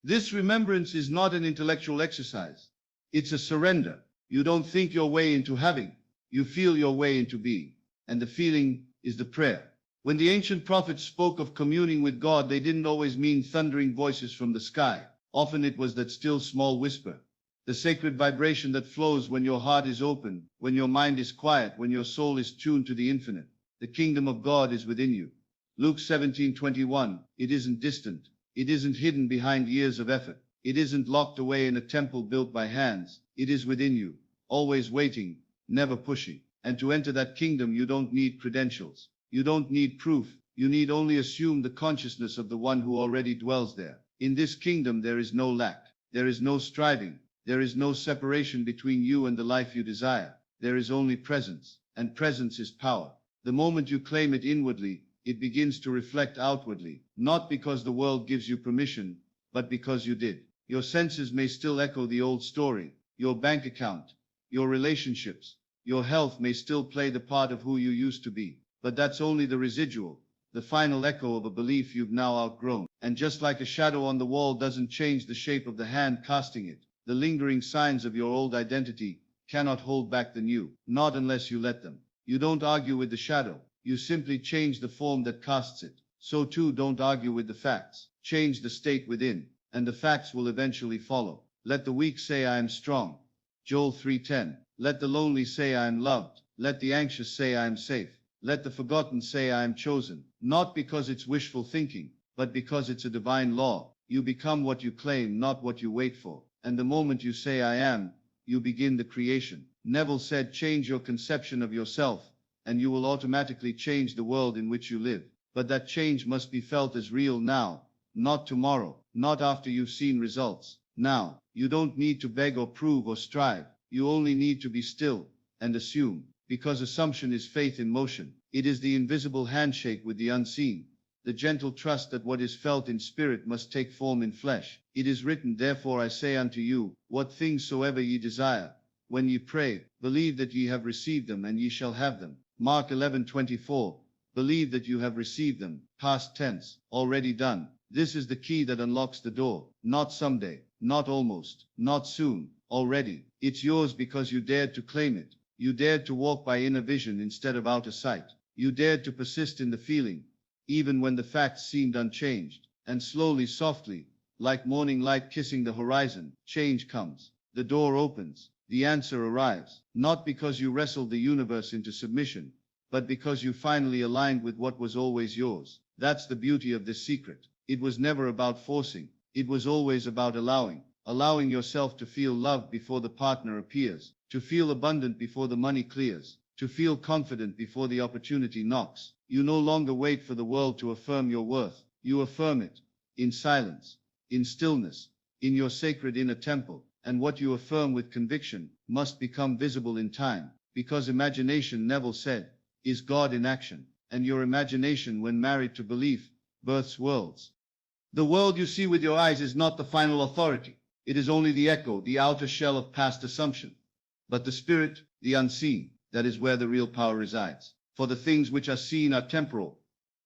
This remembrance is not an intellectual exercise. It's a surrender. You don't think your way into having. You feel your way into being. And the feeling is the prayer. When the ancient prophets spoke of communing with God, they didn't always mean thundering voices from the sky. Often it was that still small whisper, the sacred vibration that flows when your heart is open, when your mind is quiet, when your soul is tuned to the infinite. The kingdom of God is within you. Luke 17:21. It isn't distant. It isn't hidden behind years of effort. It isn't locked away in a temple built by hands. It is within you, always waiting, never pushing. And to enter that kingdom, you don't need credentials. You don't need proof. You need only assume the consciousness of the one who already dwells there. In this kingdom, there is no lack. There is no striving. There is no separation between you and the life you desire. There is only presence, and presence is power. The moment you claim it inwardly, it begins to reflect outwardly, not because the world gives you permission, but because you did. Your senses may still echo the old story. Your bank account, your relationships, your health may still play the part of who you used to be, but that's only the residual, the final echo of a belief you've now outgrown. And just like a shadow on the wall doesn't change the shape of the hand casting it, the lingering signs of your old identity cannot hold back the new, not unless you let them. You don't argue with the shadow, you simply change the form that casts it. So too, don't argue with the facts. Change the state within, and the facts will eventually follow. Let the weak say, I am strong. Joel 3:10. Let the lonely say, I am loved. Let the anxious say, I am safe. Let the forgotten say, I am chosen. Not because it's wishful thinking, but because it's a divine law. You become what you claim, not what you wait for. And the moment you say, I am, you begin the creation. Neville said, change your conception of yourself, and you will automatically change the world in which you live. But that change must be felt as real now, not tomorrow, not after you've seen results. Now, you don't need to beg or prove or strive. You only need to be still and assume, because assumption is faith in motion. It is the invisible handshake with the unseen, the gentle trust that what is felt in spirit must take form in flesh. It is written, therefore I say unto you, what things soever ye desire, when ye pray, believe that ye have received them, and ye shall have them. Mark 11:24. Believe that you have received them, past tense, already done. This is the key that unlocks the door. Not someday, not almost, not soon, already. It's yours because you dared to claim it. You dared to walk by inner vision instead of outer sight. You dared to persist in the feeling, even when the facts seemed unchanged. And slowly, softly, like morning light kissing the horizon, change comes. The door opens. The answer arrives. Not because you wrestled the universe into submission, but because you finally aligned with what was always yours. That's the beauty of this secret. It was never about forcing. It was always about allowing yourself to feel loved before the partner appears, to feel abundant before the money clears, to feel confident before the opportunity knocks. You no longer wait for the world to affirm your worth. You affirm it, in silence, in stillness, in your sacred inner temple. And what you affirm with conviction must become visible in time, because imagination, Neville said, is God in action, and your imagination, when married to belief, births worlds. The world you see with your eyes is not the final authority. It is only the echo, the outer shell of past assumption. But the spirit, the unseen, that is where the real power resides. For the things which are seen are temporal,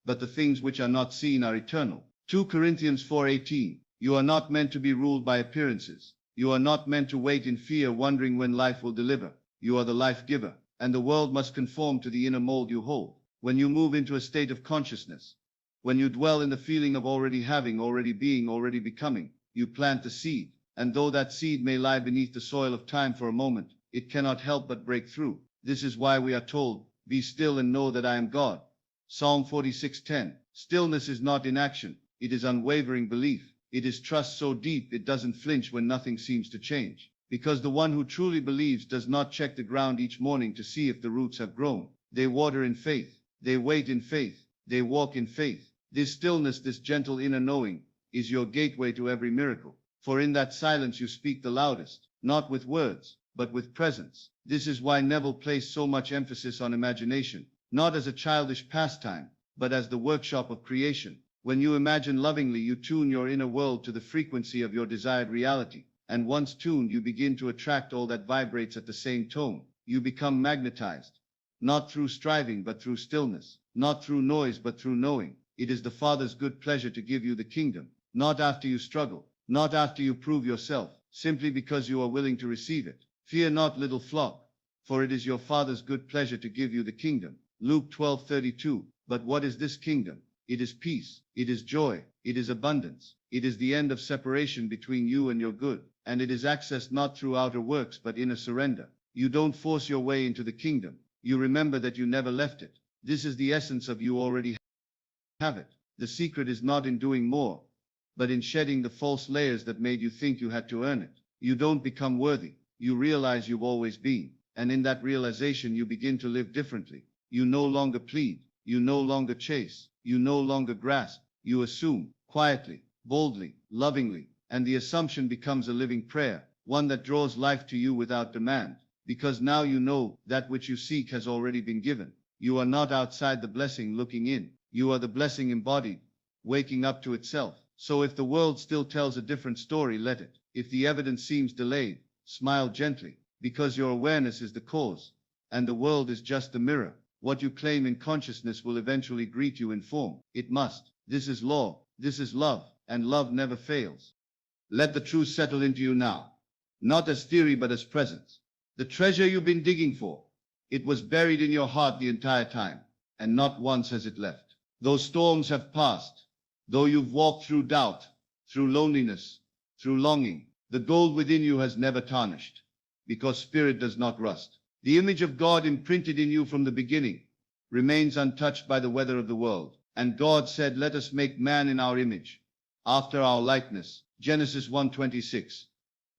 but the things which are not seen are eternal. 2 Corinthians 4:18. You are not meant to be ruled by appearances. You are not meant to wait in fear, wondering when life will deliver. You are the life giver, and the world must conform to the inner mold you hold. When you move into a state of consciousness, when you dwell in the feeling of already having, already being, already becoming, you plant the seed. And though that seed may lie beneath the soil of time for a moment, it cannot help but break through. This is why we are told, be still and know that I am God. Psalm 46:10. Stillness is not inaction. It is unwavering belief. It is trust so deep it doesn't flinch when nothing seems to change. Because the one who truly believes does not check the ground each morning to see if the roots have grown. They water in faith. They wait in faith. They walk in faith. This stillness, this gentle inner knowing, is your gateway to every miracle. For in that silence you speak the loudest, not with words, but with presence. This is why Neville placed so much emphasis on imagination, not as a childish pastime, but as the workshop of creation. When you imagine lovingly, you tune your inner world to the frequency of your desired reality. And once tuned, you begin to attract all that vibrates at the same tone. You become magnetized, not through striving, but through stillness, not through noise, but through knowing. It is the Father's good pleasure to give you the kingdom, not after you struggle, not after you prove yourself, simply because you are willing to receive it. Fear not, little flock, for it is your Father's good pleasure to give you the kingdom. Luke 12:32. But what is this kingdom? It is peace, it is joy, it is abundance, it is the end of separation between you and your good, and it is accessed not through outer works but inner surrender. You don't force your way into the kingdom, you remember that you never left it. This is the essence of you already have it. The secret is not in doing more, but in shedding the false layers that made you think you had to earn it. You don't become worthy, you realize you've always been, and in that realization you begin to live differently. You no longer plead, you no longer chase, you no longer grasp, you assume, quietly, boldly, lovingly, and the assumption becomes a living prayer, one that draws life to you without demand, because now you know that which you seek has already been given. You are not outside the blessing looking in, you are the blessing embodied, waking up to itself. So if the world still tells a different story, let it. If the evidence seems delayed, smile gently, because your awareness is the cause, and the world is just the mirror. What you claim in consciousness will eventually greet you in form. It must. This is law, this is love, and love never fails. Let the truth settle into you now, not as theory but as presence. The treasure you've been digging for, it was buried in your heart the entire time, and not once has it left. Those storms have passed, though you've walked through doubt, through loneliness, through longing, the gold within you has never tarnished, because spirit does not rust. The image of God imprinted in you from the beginning remains untouched by the weather of the world. And God said, let us make man in our image, after our likeness. Genesis 1:26.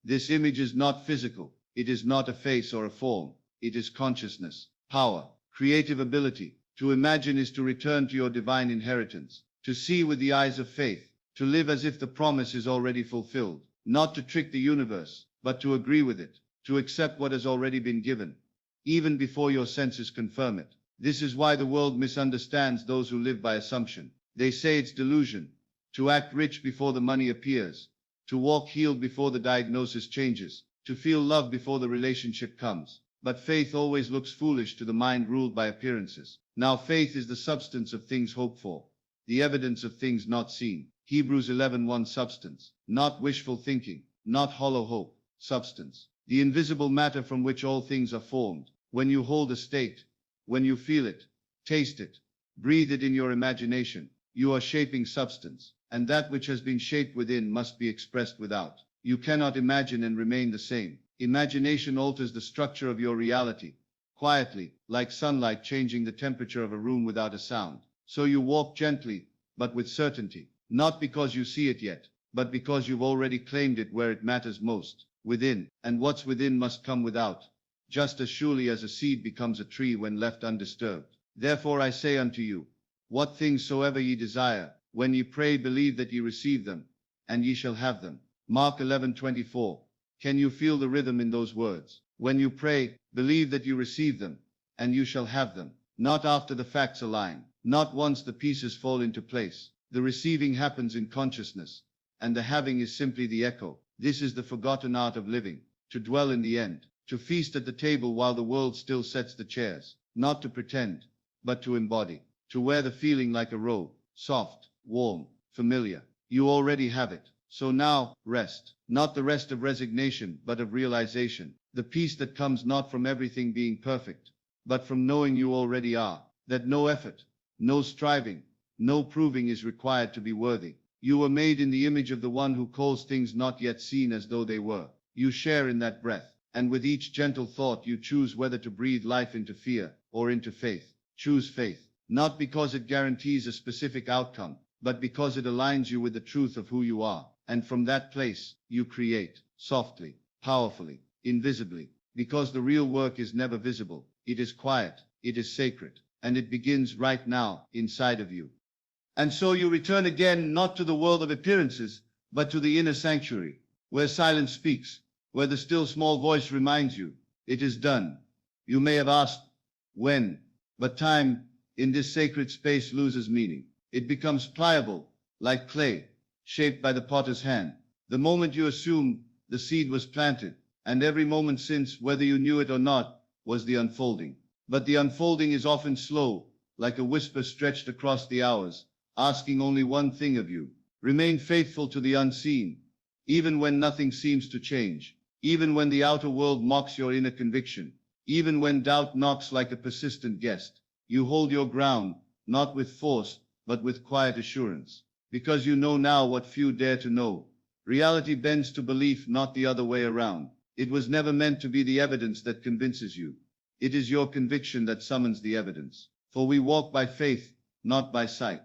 This image is not physical. It is not a face or a form. It is consciousness, power, creative ability. To imagine is to return to your divine inheritance, to see with the eyes of faith, to live as if the promise is already fulfilled, not to trick the universe, but to agree with it, to accept what has already been given, even before your senses confirm it. This is why the world misunderstands those who live by assumption. They say it's delusion, to act rich before the money appears, to walk healed before the diagnosis changes, to feel love before the relationship comes. But faith always looks foolish to the mind ruled by appearances. Now faith is the substance of things hoped for, the evidence of things not seen. Hebrews 11:1. Substance, not wishful thinking, not hollow hope. Substance, the invisible matter from which all things are formed. When you hold a state, when you feel it, taste it, breathe it in your imagination, you are shaping substance, and that which has been shaped within must be expressed without. You cannot imagine and remain the same. Imagination alters the structure of your reality, quietly, like sunlight changing the temperature of a room without a sound. So you walk gently, but with certainty, not because you see it yet, but because you've already claimed it where it matters most, within, and what's within must come without, just as surely as a seed becomes a tree when left undisturbed. Therefore I say unto you, what things soever ye desire, when ye pray, believe that ye receive them, and ye shall have them. Mark 11:24. Can you feel the rhythm in those words? When you pray, believe that you receive them, and you shall have them. Not after the facts align, not once the pieces fall into place. The receiving happens in consciousness, and the having is simply the echo. This is the forgotten art of living, to dwell in the end, to feast at the table while the world still sets the chairs, not to pretend, but to embody, to wear the feeling like a robe, soft, warm, familiar. You already have it. So now, rest, not the rest of resignation, but of realization, the peace that comes not from everything being perfect, but from knowing you already are, that no effort, no striving, no proving is required to be worthy. You were made in the image of the one who calls things not yet seen as though they were. You share in that breath. And with each gentle thought you choose whether to breathe life into fear or into faith. Choose faith, not because it guarantees a specific outcome, but because it aligns you with the truth of who you are. And from that place, you create, softly, powerfully, invisibly, because the real work is never visible. It is quiet, it is sacred, and it begins right now, inside of you. And so you return again, not to the world of appearances, but to the inner sanctuary, where silence speaks, where the still small voice reminds you, it is done. You may have asked, when? But time, in this sacred space, loses meaning. It becomes pliable, like clay, shaped by the potter's hand. The moment you assume, the seed was planted, and every moment since, whether you knew it or not, was the unfolding. But the unfolding is often slow, like a whisper stretched across the hours, asking only one thing of you. Remain faithful to the unseen, even when nothing seems to change. Even when the outer world mocks your inner conviction, even when doubt knocks like a persistent guest, you hold your ground, not with force, but with quiet assurance. Because you know now what few dare to know. Reality bends to belief, not the other way around. It was never meant to be the evidence that convinces you. It is your conviction that summons the evidence. For we walk by faith, not by sight.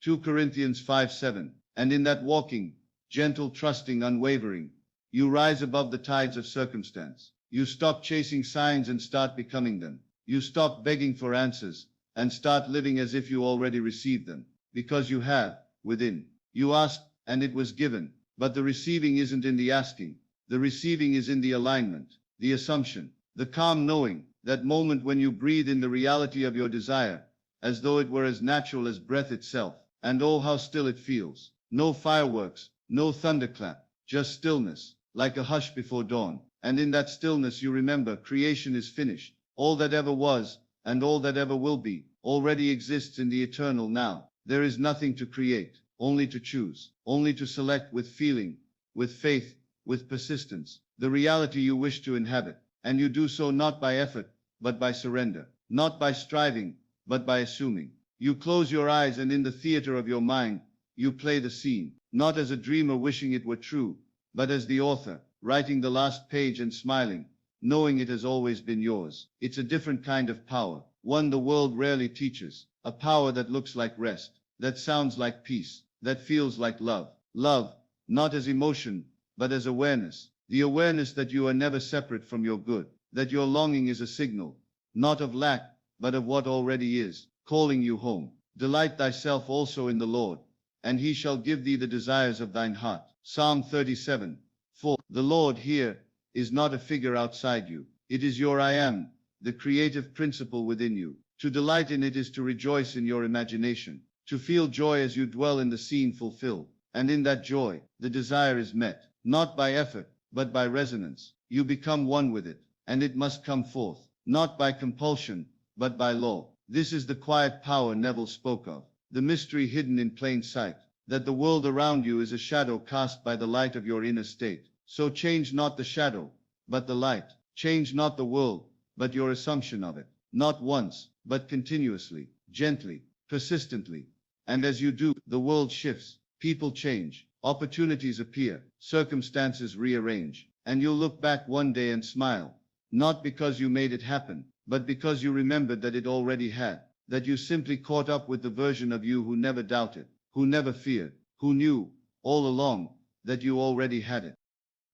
2 Corinthians 5:7. And in that walking, gentle, trusting, unwavering, you rise above the tides of circumstance. You stop chasing signs and start becoming them. You stop begging for answers and start living as if you already received them. Because you have, within. You asked, and it was given. But the receiving isn't in the asking. The receiving is in the alignment, the assumption, the calm knowing, that moment when you breathe in the reality of your desire, as though it were as natural as breath itself. And oh, how still it feels. No fireworks, no thunderclap, just stillness, like a hush before dawn. And in that stillness you remember creation is finished. All that ever was, and all that ever will be, already exists in the eternal now. There is nothing to create, only to choose, only to select with feeling, with faith, with persistence, the reality you wish to inhabit. And you do so not by effort, but by surrender, not by striving, but by assuming. You close your eyes and in the theater of your mind, you play the scene, not as a dreamer wishing it were true, but as the author, writing the last page and smiling, knowing it has always been yours. It's a different kind of power, one the world rarely teaches, a power that looks like rest, that sounds like peace, that feels like love. Love, not as emotion, but as awareness, the awareness that you are never separate from your good, that your longing is a signal, not of lack, but of what already is, calling you home. Delight thyself also in the Lord, and he shall give thee the desires of thine heart. Psalm 37. For the Lord here is not a figure outside you. It is your I am, the creative principle within you. To delight in it is to rejoice in your imagination, to feel joy as you dwell in the scene fulfilled. And in that joy, the desire is met, not by effort, but by resonance. You become one with it, and it must come forth, not by compulsion, but by law. This is the quiet power Neville spoke of, the mystery hidden in plain sight, that the world around you is a shadow cast by the light of your inner state. So change not the shadow, but the light. Change not the world, but your assumption of it. Not once, but continuously, gently, persistently. And as you do, the world shifts, people change, opportunities appear, circumstances rearrange, and you'll look back one day and smile, not because you made it happen, but because you remembered that it already had, that you simply caught up with the version of you who never doubted, who never feared, who knew, all along, that you already had it.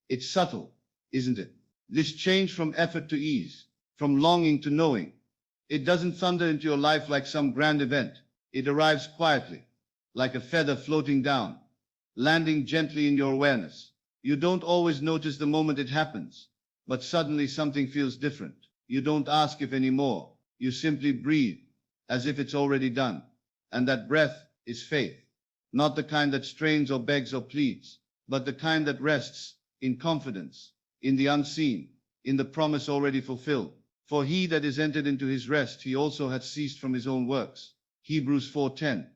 It's subtle, isn't it? This change from effort to ease, from longing to knowing. It doesn't thunder into your life like some grand event. It arrives quietly, like a feather floating down, landing gently in your awareness. You don't always notice the moment it happens, but suddenly something feels different. You don't ask if anymore. You simply breathe, as if it's already done. And that breath is faith. Not the kind that strains or begs or pleads, but the kind that rests in confidence, in the unseen, in the promise already fulfilled. For he that is entered into his rest, he also hath ceased from his own works. Hebrews 4:10.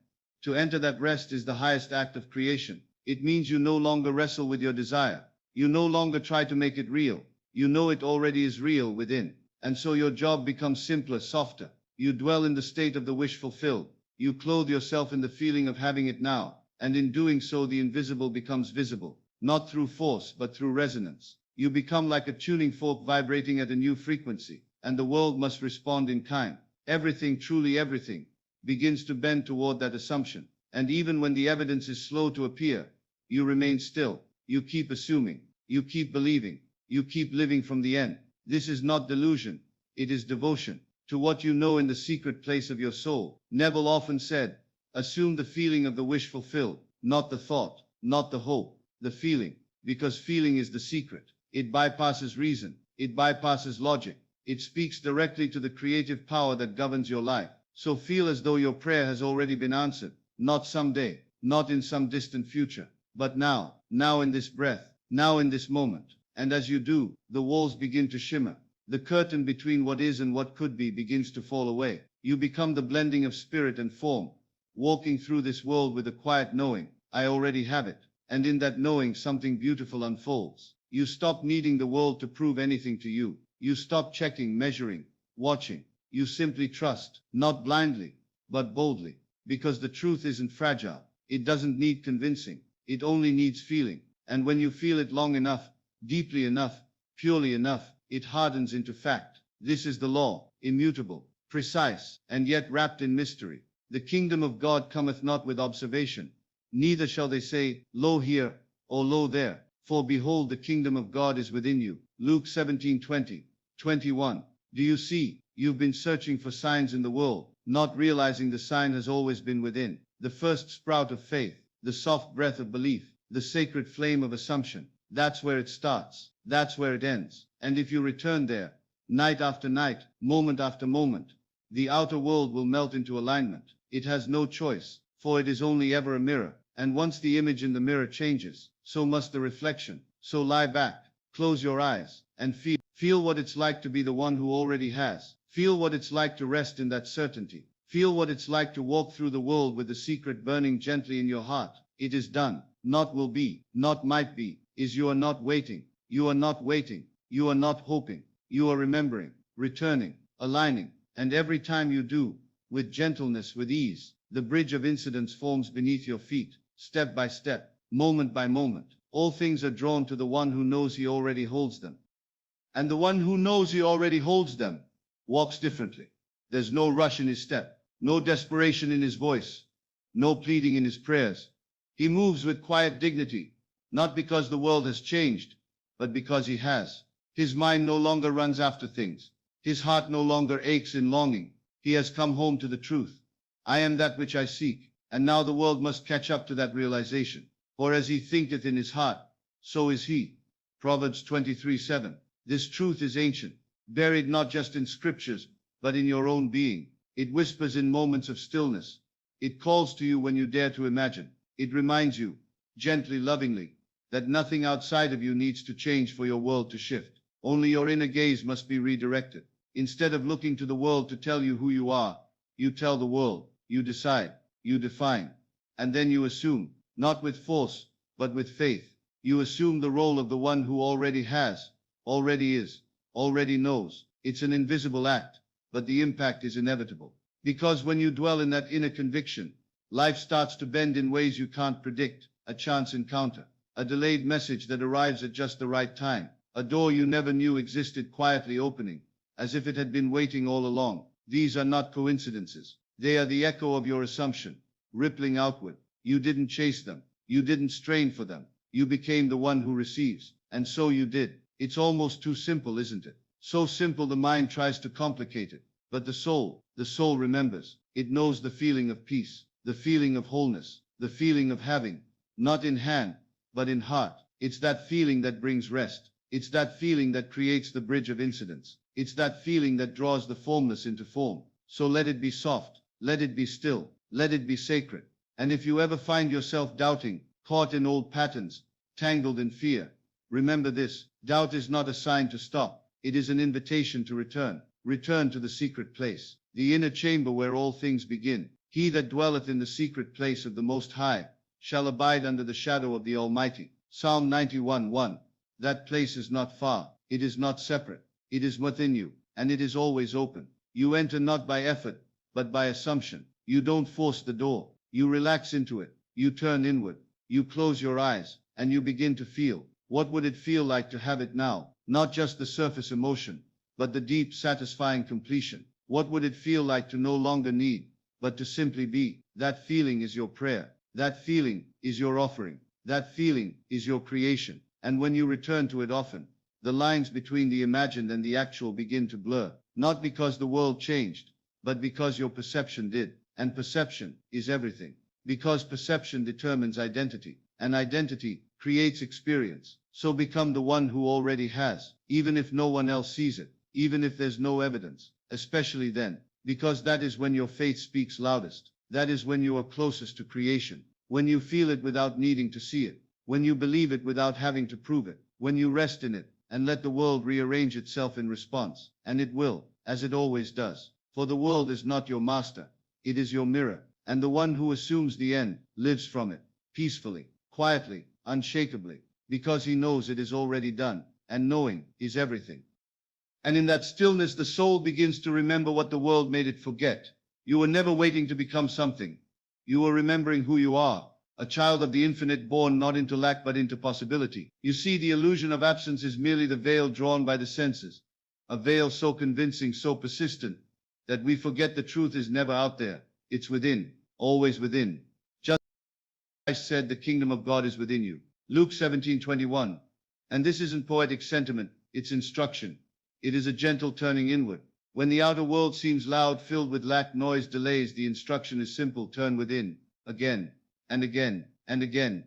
To enter that rest is the highest act of creation. It means you no longer wrestle with your desire. You no longer try to make it real. You know it already is real within. And so your job becomes simpler, softer. You dwell in the state of the wish fulfilled. You clothe yourself in the feeling of having it now. And in doing so the invisible becomes visible, not through force, but through resonance. You become like a tuning fork vibrating at a new frequency, and the world must respond in kind. Everything, truly everything, begins to bend toward that assumption. And even when the evidence is slow to appear, you remain still. You keep assuming. You keep believing. You keep living from the end. This is not delusion. It is devotion to what you know in the secret place of your soul. Neville often said, assume the feeling of the wish fulfilled, not the thought, not the hope, the feeling, because feeling is the secret. It bypasses reason. It bypasses logic. It speaks directly to the creative power that governs your life. So feel as though your prayer has already been answered, not someday, not in some distant future, but now in this breath, now in this moment. And as you do, the walls begin to shimmer. The curtain between what is and what could be begins to fall away. You become the blending of spirit and form, walking through this world with a quiet knowing, I already have it. And in that knowing something beautiful unfolds. You stop needing the world to prove anything to you. You stop checking, measuring, watching. You simply trust, not blindly, but boldly. Because the truth isn't fragile. It doesn't need convincing. It only needs feeling. And when you feel it long enough, deeply enough, purely enough, it hardens into fact. This is the law, immutable, precise, and yet wrapped in mystery. The kingdom of God cometh not with observation. Neither shall they say, Lo here, or Lo there. For behold, the kingdom of God is within you. Luke 17:20, 21. Do you see? You've been searching for signs in the world, not realizing the sign has always been within. The first sprout of faith, the soft breath of belief, the sacred flame of assumption. That's where it starts. That's where it ends. And if you return there, night after night, moment after moment, the outer world will melt into alignment. It has no choice, for it is only ever a mirror. And once the image in the mirror changes, so must the reflection. So lie back, close your eyes, and feel. Feel what it's like to be the one who already has. Feel what it's like to rest in that certainty. Feel what it's like to walk through the world with the secret burning gently in your heart. It is done. Not will be, not might be, is you are not waiting. You are not waiting. You are not hoping. You are remembering, returning, aligning. And every time you do, with gentleness, with ease, the bridge of incidents forms beneath your feet, step by step, moment by moment. All things are drawn to the one who knows he already holds them. And the one who knows he already holds them walks differently. There's no rush in his step, no desperation in his voice, no pleading in his prayers. He moves with quiet dignity, not because the world has changed, but because he has. His mind no longer runs after things. His heart no longer aches in longing. He has come home to the truth. I am that which I seek, and now the world must catch up to that realization. For as he thinketh in his heart, so is he. Proverbs 23:7. This truth is ancient, buried not just in scriptures, but in your own being. It whispers in moments of stillness. It calls to you when you dare to imagine. It reminds you, gently, lovingly, that nothing outside of you needs to change for your world to shift. Only your inner gaze must be redirected. Instead of looking to the world to tell you who you are, you tell the world, you decide, you define, and then you assume, not with force, but with faith. You assume the role of the one who already has, already is, already knows. It's an invisible act, but the impact is inevitable. Because when you dwell in that inner conviction, life starts to bend in ways you can't predict. A chance encounter, a delayed message that arrives at just the right time, a door you never knew existed quietly opening, as if it had been waiting all along. These are not coincidences. They are the echo of your assumption, rippling outward. You didn't chase them. You didn't strain for them. You became the one who receives. And so you did. It's almost too simple, isn't it? So simple the mind tries to complicate it. But the soul remembers. It knows the feeling of peace, the feeling of wholeness, the feeling of having, not in hand, but in heart. It's that feeling that brings rest. It's that feeling that creates the bridge of incidents. It's that feeling that draws the formless into form. So let it be soft, let it be still, let it be sacred. And if you ever find yourself doubting, caught in old patterns, tangled in fear, remember this: doubt is not a sign to stop. It is an invitation to return. Return to the secret place, the inner chamber where all things begin. He that dwelleth in the secret place of the Most High shall abide under the shadow of the Almighty. Psalm 91:1. That place is not far. It is not separate. It is within you, and it is always open. You enter not by effort, but by assumption. You don't force the door. You relax into it. You turn inward. You close your eyes, and you begin to feel. What would it feel like to have it now? Not just the surface emotion, but the deep, satisfying completion. What would it feel like to no longer need, but to simply be? That feeling is your prayer. That feeling is your offering. That feeling is your creation. And when you return to it often, the lines between the imagined and the actual begin to blur. Not because the world changed, but because your perception did. And perception is everything. Because perception determines identity, and identity creates experience. So become the one who already has, even if no one else sees it, even if there's no evidence, especially then, because that is when your faith speaks loudest. That is when you are closest to creation, when you feel it without needing to see it, when you believe it without having to prove it, when you rest in it and let the world rearrange itself in response. And it will, as it always does. For the world is not your master, it is your mirror, and the one who assumes the end lives from it, peacefully, quietly, unshakably, because he knows it is already done, and knowing is everything. And in that stillness the soul begins to remember what the world made it forget. You were never waiting to become something. You were remembering who you are, a child of the infinite born not into lack but into possibility. You see, the illusion of absence is merely the veil drawn by the senses, a veil so convincing, so persistent, that we forget the truth is never out there. It's within, always within. Just as Christ said, the kingdom of God is within you. Luke 17:21. And this isn't poetic sentiment, it's instruction. It is a gentle turning inward. When the outer world seems loud, filled with lack, noise, delays, the instruction is simple: turn within, again, and again, and again.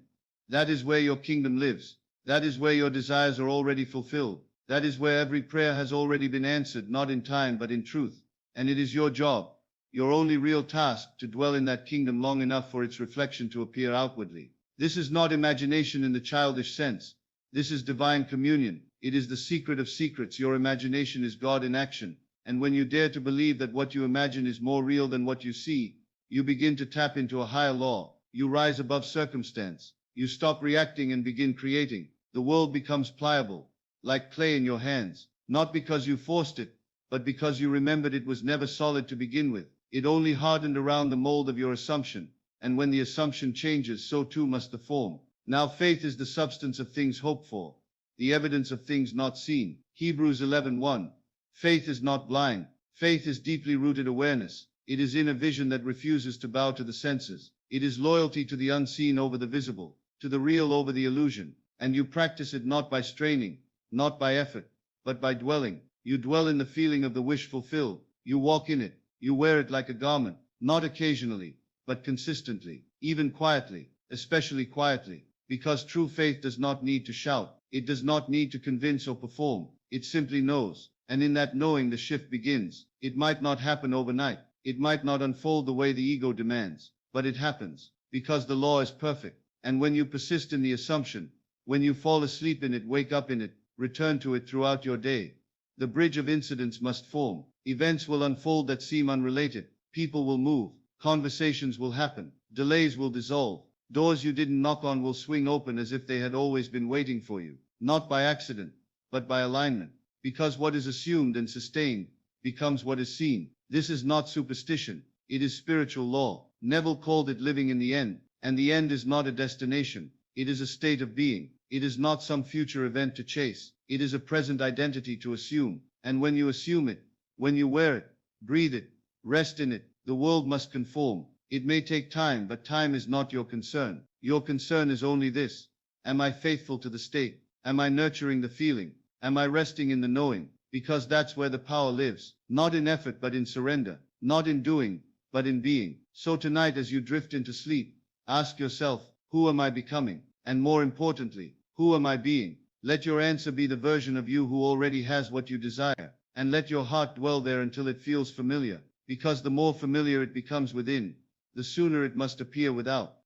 That is where your kingdom lives. That is where your desires are already fulfilled. That is where every prayer has already been answered, not in time, but in truth. And it is your job, your only real task, to dwell in that kingdom long enough for its reflection to appear outwardly. This is not imagination in the childish sense. This is divine communion. It is the secret of secrets. Your imagination is God in action. And when you dare to believe that what you imagine is more real than what you see, you begin to tap into a higher law. You rise above circumstance. You stop reacting and begin creating. The world becomes pliable, like clay in your hands, not because you forced it, but because you remembered it was never solid to begin with. It only hardened around the mold of your assumption. And when the assumption changes, so too must the form. Now faith is the substance of things hoped for, the evidence of things not seen. Hebrews 11:1. Faith is not blind. Faith is deeply rooted awareness. It is inner vision that refuses to bow to the senses. It is loyalty to the unseen over the visible, to the real over the illusion. And you practice it not by straining, not by effort, but by dwelling. You dwell in the feeling of the wish fulfilled. You walk in it. You wear it like a garment, not occasionally, but consistently, even quietly, especially quietly, because true faith does not need to shout. It does not need to convince or perform. It simply knows. And in that knowing, the shift begins. It might not happen overnight. It might not unfold the way the ego demands, but it happens, because the law is perfect. And when you persist in the assumption, when you fall asleep in it, wake up in it, return to it throughout your day, the bridge of incidents must form. Events will unfold that seem unrelated. People will move. Conversations will happen. Delays will dissolve. Doors you didn't knock on will swing open as if they had always been waiting for you, not by accident, but by alignment. Because what is assumed and sustained becomes what is seen. This is not superstition. It is spiritual law. Neville called it living in the end. And the end is not a destination. It is a state of being. It is not some future event to chase. It is a present identity to assume. And when you assume it, when you wear it, breathe it, rest in it, the world must conform. It may take time, but time is not your concern. Your concern is only this: am I faithful to the state? Am I nurturing the feeling? Am I resting in the knowing? Because that's where the power lives, not in effort but in surrender, not in doing, but in being. So tonight, as you drift into sleep, ask yourself, who am I becoming? And more importantly, who am I being? Let your answer be the version of you who already has what you desire, and let your heart dwell there until it feels familiar, because the more familiar it becomes within, the sooner it must appear without.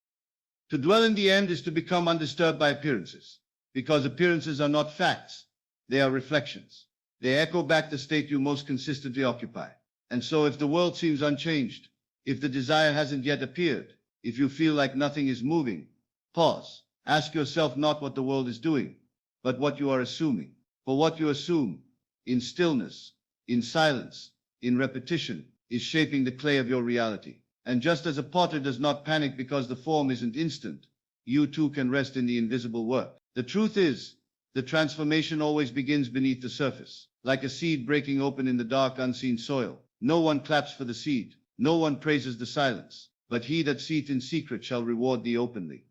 To dwell in the end is to become undisturbed by appearances, because appearances are not facts. They are reflections. They echo back the state you most consistently occupy. And so if the world seems unchanged, if the desire hasn't yet appeared, if you feel like nothing is moving, pause. Ask yourself not what the world is doing, but what you are assuming. For what you assume, in stillness, in silence, in repetition, is shaping the clay of your reality. And just as a potter does not panic because the form isn't instant, you too can rest in the invisible work. The truth is, the transformation always begins beneath the surface, like a seed breaking open in the dark, unseen soil. No one claps for the seed, no one praises the silence, but he that seeth in secret shall reward thee openly.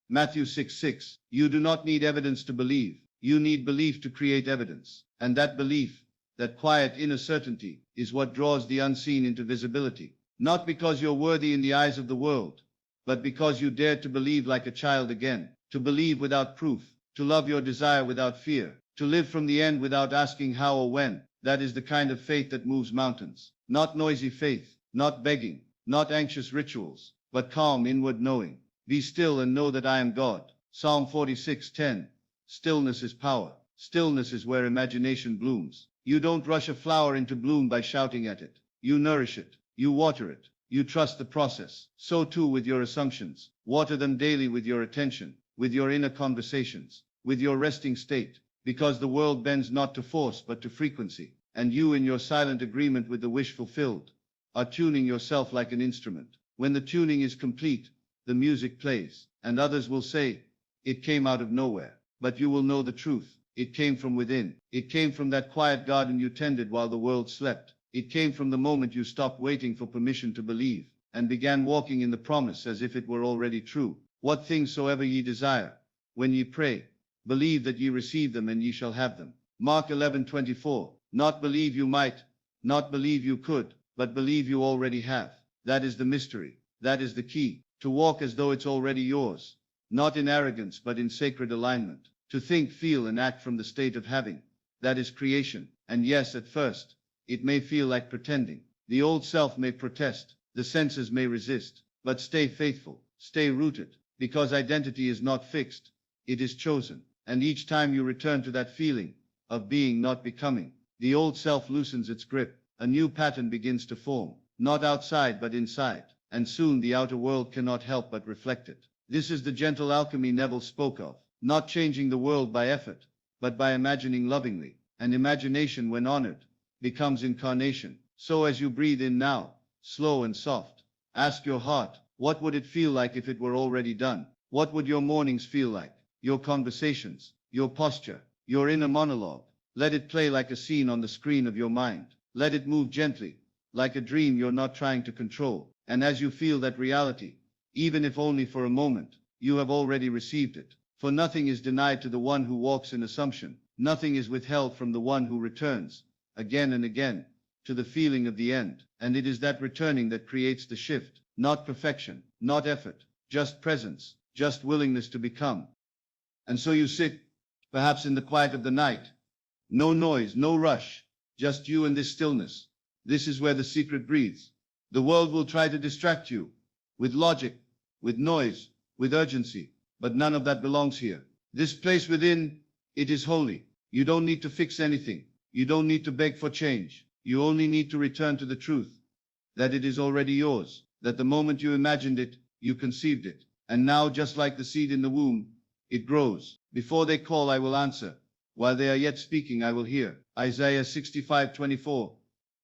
Matthew 6:6. You do not need evidence to believe. You need belief to create evidence. And that belief, that quiet inner certainty, is what draws the unseen into visibility. Not because you're worthy in the eyes of the world, but because you dared to believe like a child again, to believe without proof, to love your desire without fear, to live from the end without asking how or when. That is the kind of faith that moves mountains. Not noisy faith, not begging, not anxious rituals, but calm inward knowing. Be still and know that I am God. Psalm 46:10. Stillness is power. Stillness is where imagination blooms. You don't rush a flower into bloom by shouting at it. You nourish it. You water it. You trust the process. So too with your assumptions. Water them daily with your attention, with your inner conversations, with your resting state, because the world bends not to force but to frequency, and you in your silent agreement with the wish fulfilled, are tuning yourself like an instrument. When the tuning is complete, the music plays, and others will say, it came out of nowhere. But you will know the truth. It came from within. It came from that quiet garden you tended while the world slept. It came from the moment you stopped waiting for permission to believe, and began walking in the promise as if it were already true. What things soever ye desire, when ye pray, believe that ye receive them, and ye shall have them. Mark 11:24. Not believe you might, not believe you could, but believe you already have. That is the mystery. That is the key. To walk as though it's already yours. Not in arrogance, but in sacred alignment. To think, feel, and act from the state of having. That is creation. And yes, at first, it may feel like pretending. The old self may protest. The senses may resist. But stay faithful. Stay rooted. Because identity is not fixed. It is chosen. And each time you return to that feeling of being, not becoming, the old self loosens its grip. A new pattern begins to form. Not outside, but inside. And soon the outer world cannot help but reflect it. This is the gentle alchemy Neville spoke of. Not changing the world by effort, but by imagining lovingly. And imagination, when honored, becomes incarnation. So as you breathe in now, slow and soft, ask your heart, what would it feel like if it were already done? What would your mornings feel like? Your conversations, your posture, your inner monologue. Let it play like a scene on the screen of your mind. Let it move gently, like a dream you're not trying to control. And as you feel that reality, even if only for a moment, you have already received it. For nothing is denied to the one who walks in assumption. Nothing is withheld from the one who returns, again and again, to the feeling of the end. And it is that returning that creates the shift. Not perfection, not effort, just presence, just willingness to become. And so you sit, perhaps in the quiet of the night. No noise, no rush, just you and this stillness. This is where the secret breathes. The world will try to distract you, with logic, with noise, with urgency, but none of that belongs here. This place within, it is holy. You don't need to fix anything. You don't need to beg for change. You only need to return to the truth, that it is already yours, that the moment you imagined it, you conceived it. And now, just like the seed in the womb, it grows. Before they call, I will answer. While they are yet speaking, I will hear. Isaiah 65:24.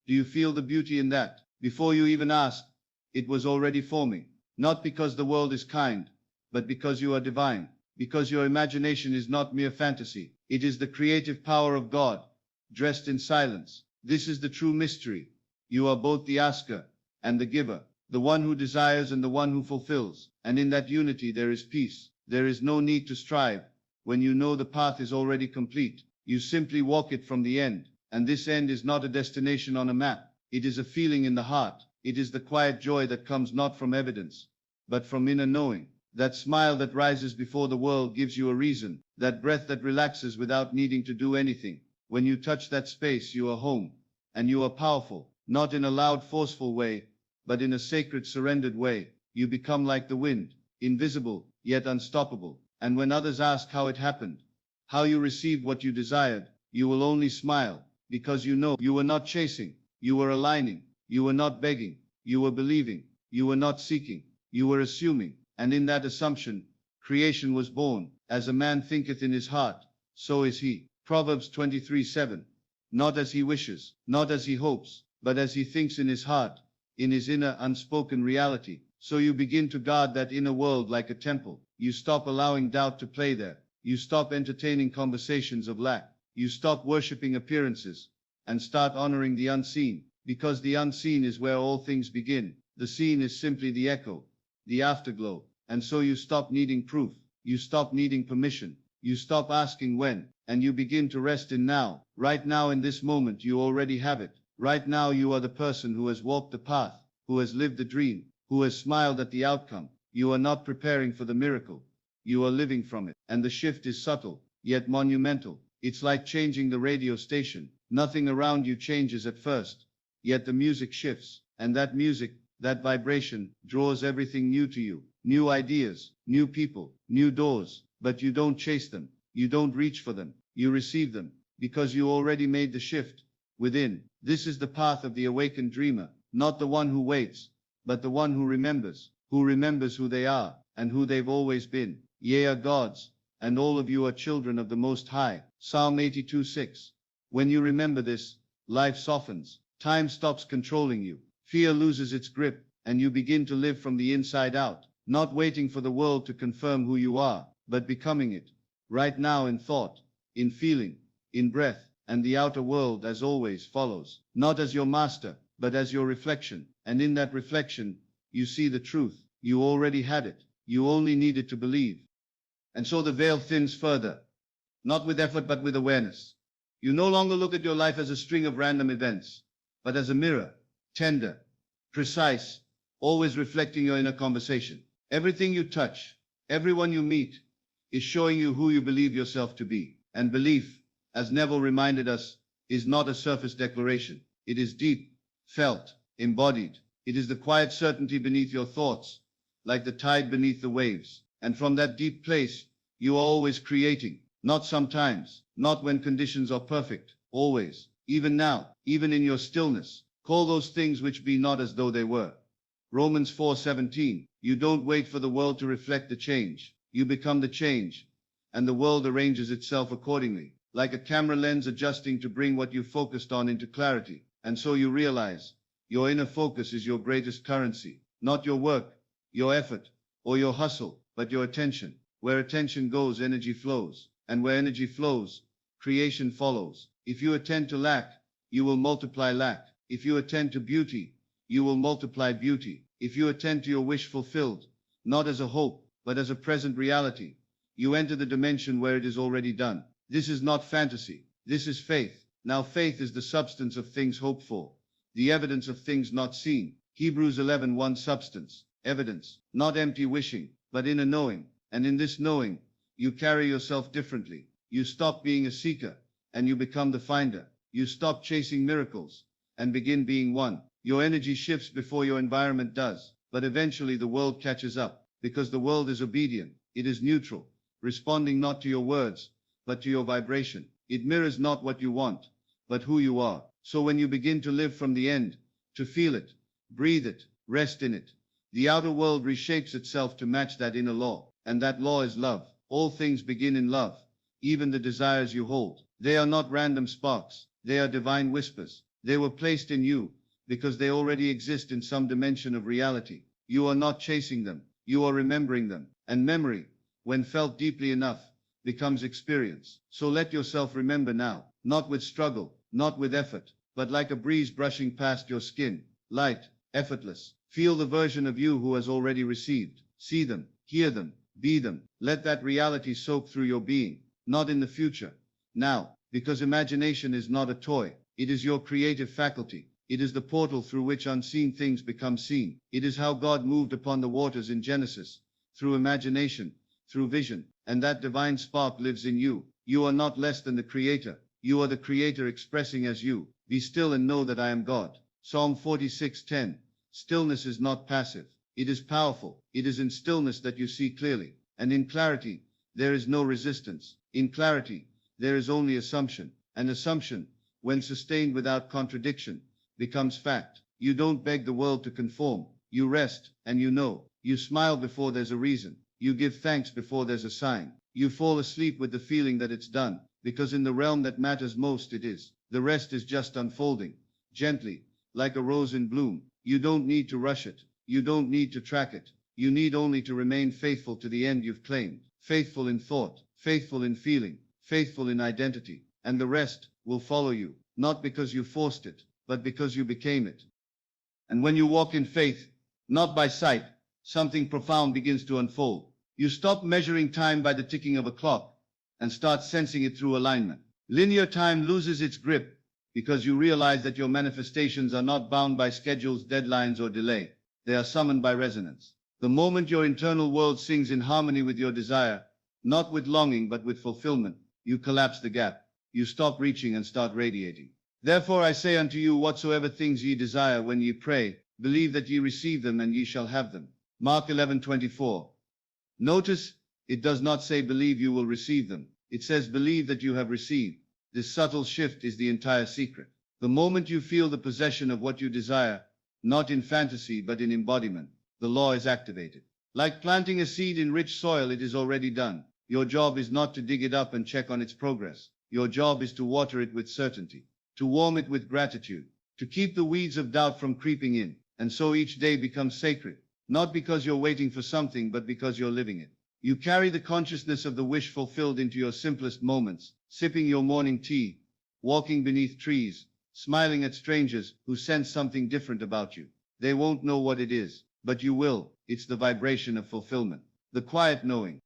Do you feel the beauty in that? Before you even ask, it was already forming. Not because the world is kind, but because you are divine. Because your imagination is not mere fantasy. It is the creative power of God, dressed in silence. This is the true mystery. You are both the asker and the giver, the one who desires and the one who fulfills. And in that unity there is peace. There is no need to strive. When you know the path is already complete, you simply walk it from the end. And this end is not a destination on a map. It is a feeling in the heart. It is the quiet joy that comes not from evidence, but from inner knowing. That smile that rises before the world gives you a reason. That breath that relaxes without needing to do anything. When you touch that space, you are home. And you are powerful, not in a loud, forceful way, but in a sacred, surrendered way. You become like the wind, invisible, yet unstoppable. And when others ask how it happened, how you received what you desired, you will only smile, because you know you were not chasing, you were aligning, you were not begging, you were believing, you were not seeking, you were assuming. And in that assumption, creation was born. As a man thinketh in his heart, so is he. Proverbs 23:7. Not as he wishes, not as he hopes, but as he thinks in his heart, in his inner unspoken reality. So you begin to guard that inner world like a temple. You stop allowing doubt to play there. You stop entertaining conversations of lack. You stop worshiping appearances and start honoring the unseen, because the unseen is where all things begin. The seen is simply the echo, the afterglow. And so you stop needing proof. You stop needing permission. You stop asking when, and you begin to rest in now. Right now, in this moment, you already have it. Right now, you are the person who has walked the path, who has lived the dream, who has smiled at the outcome. You are not preparing for the miracle. You are living from it. And the shift is subtle, yet monumental. It's like changing the radio station. Nothing around you changes at first, yet the music shifts. And that music, that vibration, draws everything new to you. New ideas, new people, new doors. But you don't chase them. You don't reach for them. You receive them, because you already made the shift within. This is the path of the awakened dreamer, not the one who waits, but the one who remembers who they are, and who they've always been. Ye are gods, and all of you are children of the Most High. Psalm 82:6. When you remember this, life softens. Time stops controlling you. fear loses its grip, and you begin to live from the inside out, not waiting for the world to confirm who you are, but becoming it, right now in thought, in feeling, in breath, and the outer world, as always, follows, not as your master, but as your reflection, and in that reflection, you see the truth. You already had it. You only needed to believe. And so the veil thins further, not with effort but with awareness. You no longer look at your life as a string of random events, but as a mirror, tender, precise, always reflecting your inner conversation. Everything you touch, everyone you meet, is showing you who you believe yourself to be. And belief, as Neville reminded us, is not a surface declaration. It is deep, felt, embodied. It is the quiet certainty beneath your thoughts, like the tide beneath the waves. And from that deep place, you are always creating. Not sometimes, not when conditions are perfect, always, even now, even in your stillness. Call those things which be not as though they were. Romans 4:17. You don't wait for the world to reflect the change. You become the change, and the world arranges itself accordingly, like a camera lens adjusting to bring what you focused on into clarity. And so you realize, your inner focus is your greatest currency, not your work, your effort, or your hustle, but your attention. Where attention goes, energy flows. And where energy flows, creation follows. If you attend to lack, you will multiply lack. If you attend to beauty, you will multiply beauty. If you attend to your wish fulfilled, not as a hope, but as a present reality, you enter the dimension where it is already done. This is not fantasy. This is faith. Now faith is the substance of things hoped for, the evidence of things not seen. Hebrews 11:1. Substance, evidence, not empty wishing, but inner knowing. And in this knowing, you carry yourself differently. You stop being a seeker, and you become the finder. You stop chasing miracles, and begin being one. Your energy shifts before your environment does, but eventually the world catches up, because the world is obedient. It is neutral, responding not to your words, but to your vibration. It mirrors not what you want, but who you are. So when you begin to live from the end, to feel it, breathe it, rest in it, the outer world reshapes itself to match that inner law, and that law is love. All things begin in love, even the desires you hold. They are not random sparks, they are divine whispers. They were placed in you, because they already exist in some dimension of reality. You are not chasing them, you are remembering them. And memory, when felt deeply enough, becomes experience. So let yourself remember now, not with struggle, not with effort, but like a breeze brushing past your skin, light, effortless. Feel the version of you who has already received. See them, hear them, be them. Let that reality soak through your being, not in the future, now, because imagination is not a toy. It is your creative faculty. It is the portal through which unseen things become seen. It is how God moved upon the waters in Genesis, through imagination, through vision, and that divine spark lives in you. You are not less than the Creator. You are the Creator expressing as you. Be still and know that I am God. Psalm 46:10. Stillness is not passive. It is powerful. It is in stillness that you see clearly. And in clarity, there is no resistance. In clarity, there is only assumption. And assumption, when sustained without contradiction, becomes fact. You don't beg the world to conform. You rest, and you know. You smile before there's a reason. You give thanks before there's a sign. You fall asleep with the feeling that it's done, because in the realm that matters most it is. The rest is just unfolding, gently, like a rose in bloom. You don't need to rush it. You don't need to track it. You need only to remain faithful to the end you've claimed. Faithful in thought, faithful in feeling, faithful in identity. And the rest will follow you, not because you forced it, but because you became it. And when you walk in faith, not by sight, something profound begins to unfold. You stop measuring time by the ticking of a clock and start sensing it through alignment. Linear time loses its grip because you realize that your manifestations are not bound by schedules, deadlines, or delay. They are summoned by resonance. The moment your internal world sings in harmony with your desire, not with longing but with fulfillment, you collapse the gap. You stop reaching and start radiating. Therefore I say unto you, whatsoever things ye desire when ye pray, believe that ye receive them, and ye shall have them. Mark 11:24. Notice, it does not say believe you will receive them. It says believe that you have received. This subtle shift is the entire secret. The moment you feel the possession of what you desire, not in fantasy but in embodiment, the law is activated. Like planting a seed in rich soil, it is already done. Your job is not to dig it up and check on its progress. Your job is to water it with certainty, to warm it with gratitude, to keep the weeds of doubt from creeping in. And so each day becomes sacred, not because you're waiting for something, but because you're living it. You carry the consciousness of the wish fulfilled into your simplest moments, sipping your morning tea, walking beneath trees, smiling at strangers who sense something different about you. They won't know what it is, but you will. It's the vibration of fulfillment, the quiet knowing,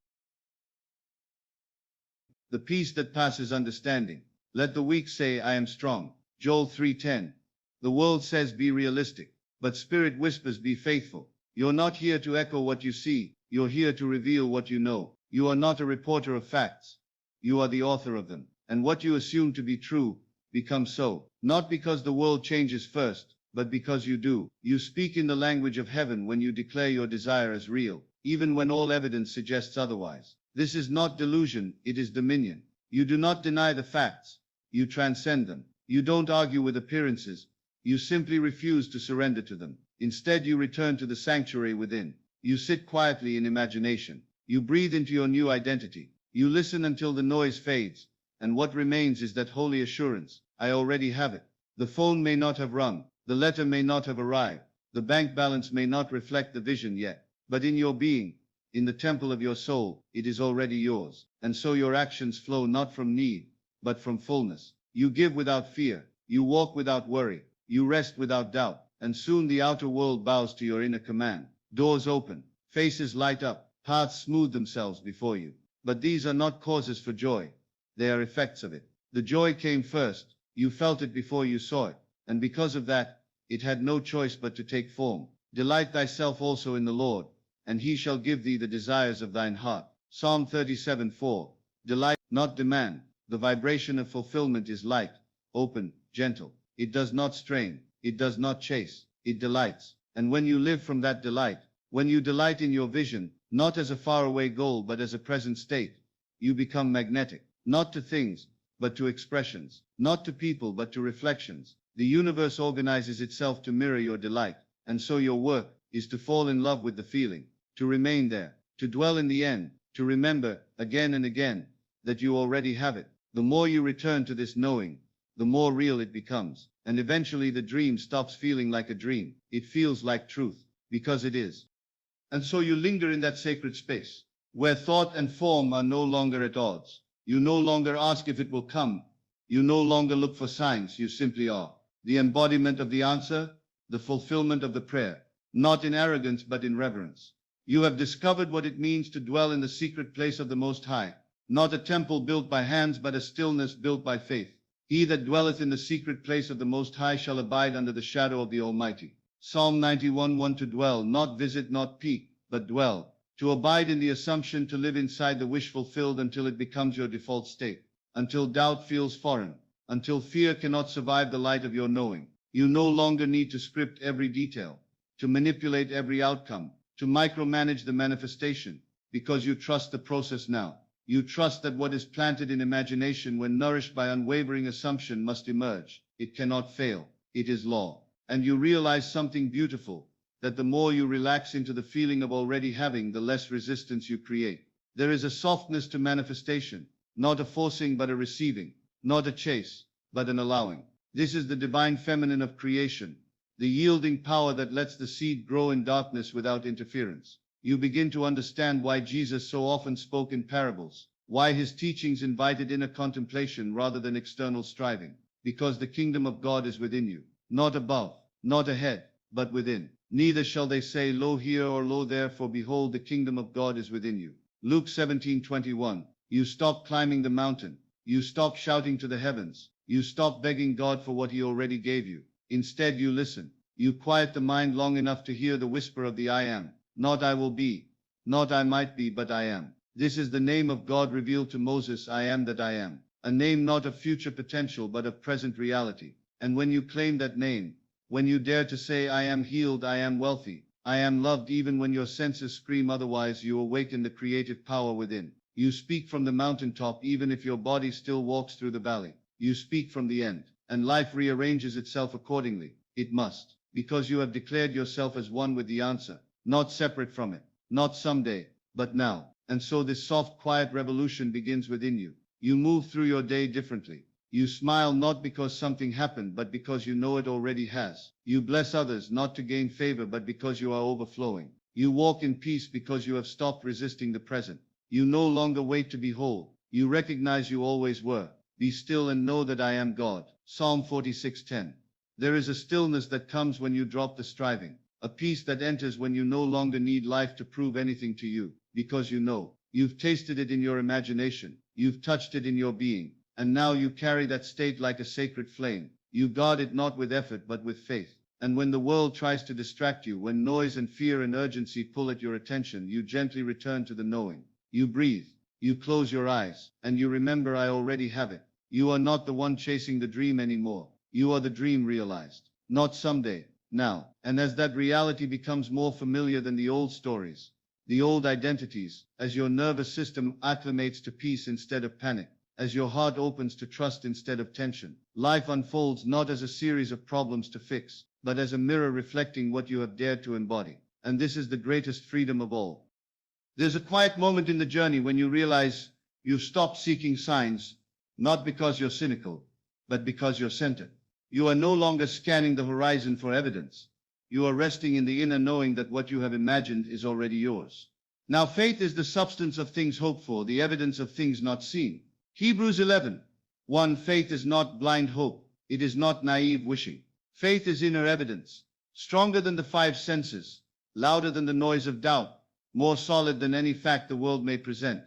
the peace that passes understanding. Let the weak say, I am strong. Joel 3:10. The world says be realistic, but Spirit whispers be faithful. You're not here to echo what you see, you're here to reveal what you know. You are not a reporter of facts, you are the author of them. And what you assume to be true becomes so, not because the world changes first, but because you do. You speak in the language of heaven when you declare your desire as real, even when all evidence suggests otherwise. This is not delusion, it is dominion. You do not deny the facts, you transcend them. You don't argue with appearances, you simply refuse to surrender to them. Instead, you return to the sanctuary within. You sit quietly in imagination. You breathe into your new identity. You listen until the noise fades, and what remains is that holy assurance, I already have it. The phone may not have rung, the letter may not have arrived, the bank balance may not reflect the vision yet, but in your being, in the temple of your soul, it is already yours. And so your actions flow not from need, but from fullness. You give without fear, you walk without worry, you rest without doubt, and soon the outer world bows to your inner command. Doors open, faces light up, paths smooth themselves before you. But these are not causes for joy, they are effects of it. The joy came first, you felt it before you saw it, and because of that, it had no choice but to take form. Delight thyself also in the Lord, and he shall give thee the desires of thine heart. Psalm 37:4. Delight, not demand. The vibration of fulfillment is light, open, gentle. It does not strain, it does not chase, it delights. And when you live from that delight, when you delight in your vision, not as a faraway goal but as a present state, you become magnetic, not to things, but to expressions, not to people but to reflections. The universe organizes itself to mirror your delight, and so your work is to fall in love with the feeling, to remain there, to dwell in the end, to remember, again and again, that you already have it. The more you return to this knowing, the more real it becomes, and eventually the dream stops feeling like a dream. It feels like truth, because it is. And so you linger in that sacred space, where thought and form are no longer at odds. You no longer ask if it will come. You no longer look for signs, you simply are. The embodiment of the answer, the fulfillment of the prayer, not in arrogance but in reverence. You have discovered what it means to dwell in the secret place of the Most High, not a temple built by hands but a stillness built by faith. He that dwelleth in the secret place of the Most High shall abide under the shadow of the Almighty. Psalm 91:1. To dwell, not visit, not peek, but dwell. To abide in the assumption, to live inside the wish fulfilled until it becomes your default state, until doubt feels foreign, until fear cannot survive the light of your knowing. You no longer need to script every detail, to manipulate every outcome, to micromanage the manifestation, because you trust the process now. You trust that what is planted in imagination when nourished by unwavering assumption must emerge. It cannot fail. It is law. And you realize something beautiful, that the more you relax into the feeling of already having, the less resistance you create. There is a softness to manifestation, not a forcing but a receiving, not a chase, but an allowing. This is the divine feminine of creation, the yielding power that lets the seed grow in darkness without interference. You begin to understand why Jesus so often spoke in parables, why his teachings invited inner contemplation rather than external striving. Because the kingdom of God is within you, not above, not ahead, but within. Neither shall they say, Lo here or lo there, for behold, the kingdom of God is within you. Luke 17:21. You stop climbing the mountain. You stop shouting to the heavens. You stop begging God for what he already gave you. Instead, you listen. You quiet the mind long enough to hear the whisper of the I am. Not I will be, not I might be, but I am. This is the name of God revealed to Moses, I am that I am. A name not of future potential, but of present reality. And when you claim that name, when you dare to say, I am healed, I am wealthy, I am loved, even when your senses scream otherwise, you awaken the creative power within. You speak from the mountaintop, even if your body still walks through the valley. You speak from the end, and life rearranges itself accordingly. It must, because you have declared yourself as one with the answer, not separate from it, not someday, but now. And so this soft, quiet revolution begins within you. You move through your day differently. You smile not because something happened, but because you know it already has. You bless others not to gain favor, but because you are overflowing. You walk in peace because you have stopped resisting the present. You no longer wait to be whole. You recognize you always were. Be still and know that I am God. Psalm 46:10. There is a stillness that comes when you drop the striving, a peace that enters when you no longer need life to prove anything to you, because you know. You've tasted it in your imagination. You've touched it in your being. And now you carry that state like a sacred flame. You guard it not with effort but with faith. And when the world tries to distract you, when noise and fear and urgency pull at your attention, you gently return to the knowing. You breathe. You close your eyes. And you remember, I already have it. You are not the one chasing the dream anymore. You are the dream realized. Not someday. Now. And as that reality becomes more familiar than the old stories, the old identities, as your nervous system acclimates to peace instead of panic, as your heart opens to trust instead of tension, life unfolds not as a series of problems to fix, but as a mirror reflecting what you have dared to embody. And this is the greatest freedom of all. There's a quiet moment in the journey when you realize you've stopped seeking signs, not because you're cynical, but because you're centered. You are no longer scanning the horizon for evidence. You are resting in the inner knowing that what you have imagined is already yours. Now faith is the substance of things hoped for, the evidence of things not seen. Hebrews 11:1. Faith is not blind hope. It is not naive wishing. Faith is inner evidence, stronger than the five senses, louder than the noise of doubt, more solid than any fact the world may present.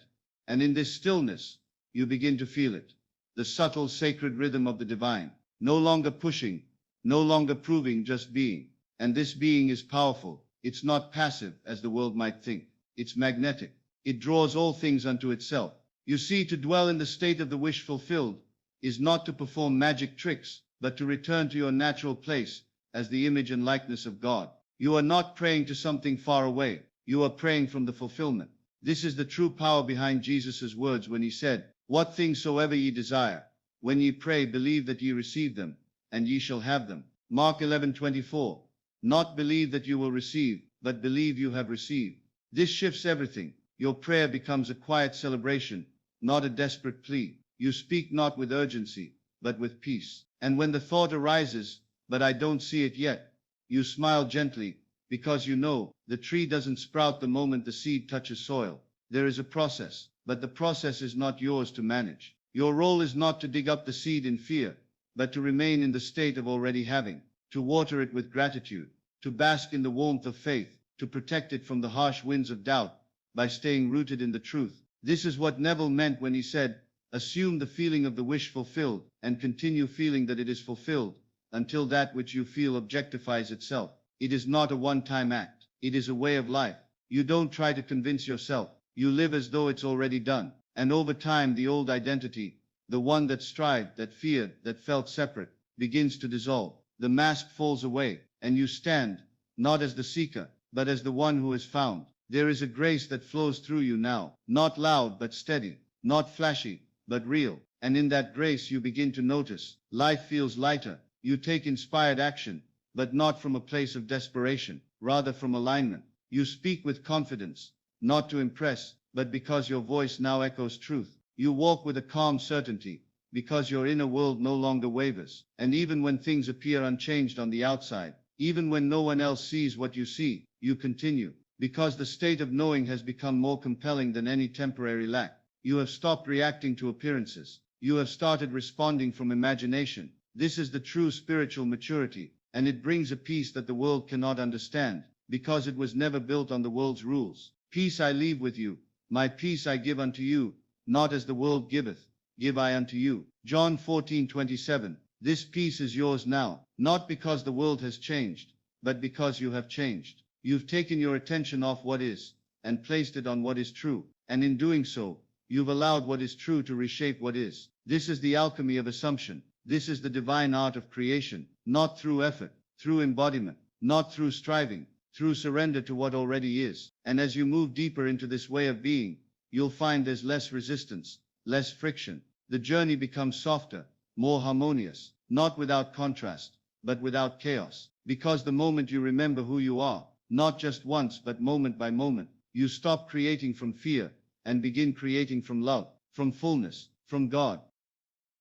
And in this stillness, you begin to feel it, the subtle sacred rhythm of the divine, no longer pushing, no longer proving, just being. And this being is powerful. It's not passive, as the world might think. It's magnetic. It draws all things unto itself. You see, to dwell in the state of the wish fulfilled is not to perform magic tricks, but to return to your natural place as the image and likeness of God. You are not praying to something far away. You are praying from the fulfillment. This is the true power behind Jesus' words when he said, "What things soever ye desire, when ye pray, believe that ye receive them, and ye shall have them." Mark 11:24. Not believe that you will receive, but believe you have received. This shifts everything. Your prayer becomes a quiet celebration, not a desperate plea. You speak not with urgency, but with peace. And when the thought arises, "But I don't see it yet," you smile gently, because you know the tree doesn't sprout the moment the seed touches soil. There is a process, but the process is not yours to manage. Your role is not to dig up the seed in fear, but to remain in the state of already having, to water it with gratitude, to bask in the warmth of faith, to protect it from the harsh winds of doubt, by staying rooted in the truth. This is what Neville meant when he said, "Assume the feeling of the wish fulfilled, and continue feeling that it is fulfilled, until that which you feel objectifies itself." It is not a one-time act. It is a way of life. You don't try to convince yourself. You live as though it's already done. And over time, the old identity, the one that strived, that feared, that felt separate, begins to dissolve. The mask falls away, and you stand, not as the seeker, but as the one who is found. There is a grace that flows through you now, not loud but steady, not flashy but real. And in that grace you begin to notice life feels lighter. You take inspired action, but not from a place of desperation, rather from alignment. You speak with confidence, not to impress, but because your voice now echoes truth. You walk with a calm certainty, because your inner world no longer wavers. And even when things appear unchanged on the outside, even when no one else sees what you see, you continue. Because the state of knowing has become more compelling than any temporary lack. You have stopped reacting to appearances. You have started responding from imagination. This is the true spiritual maturity, and it brings a peace that the world cannot understand, because it was never built on the world's rules. Peace I leave with you, my peace I give unto you, not as the world giveth, give I unto you. John 14:27. This peace is yours now, not because the world has changed, but because you have changed. You've taken your attention off what is, and placed it on what is true. And in doing so, you've allowed what is true to reshape what is. This is the alchemy of assumption. This is the divine art of creation, not through effort, through embodiment, not through striving, through surrender to what already is. And as you move deeper into this way of being, you'll find there's less resistance, less friction. The journey becomes softer, more harmonious, not without contrast, but without chaos. Because the moment you remember who you are, not just once but moment by moment, you stop creating from fear and begin creating from love, from fullness, from God.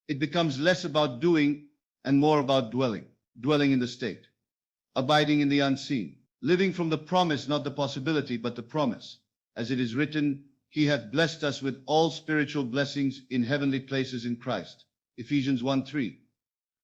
It becomes less about doing and more about dwelling in the state, abiding in the unseen, living from the promise, not the possibility, but the promise. As it is written, He hath blessed us with all spiritual blessings in heavenly places in Christ. Ephesians 1:3.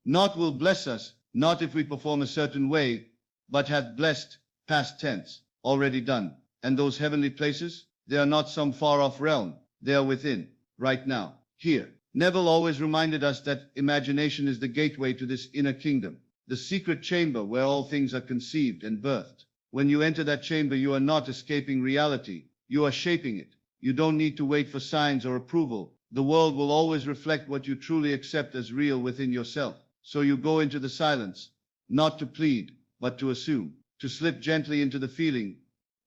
Not will bless us, not if we perform a certain way, but hath blessed, past tense, already done. And those heavenly places, they are not some far-off realm, they are within, right now, here. Neville always reminded us that imagination is the gateway to this inner kingdom, the secret chamber where all things are conceived and birthed. When you enter that chamber, you are not escaping reality, you are shaping it. You don't need to wait for signs or approval. The world will always reflect what you truly accept as real within yourself. So you go into the silence, not to plead, but to assume, to slip gently into the feeling,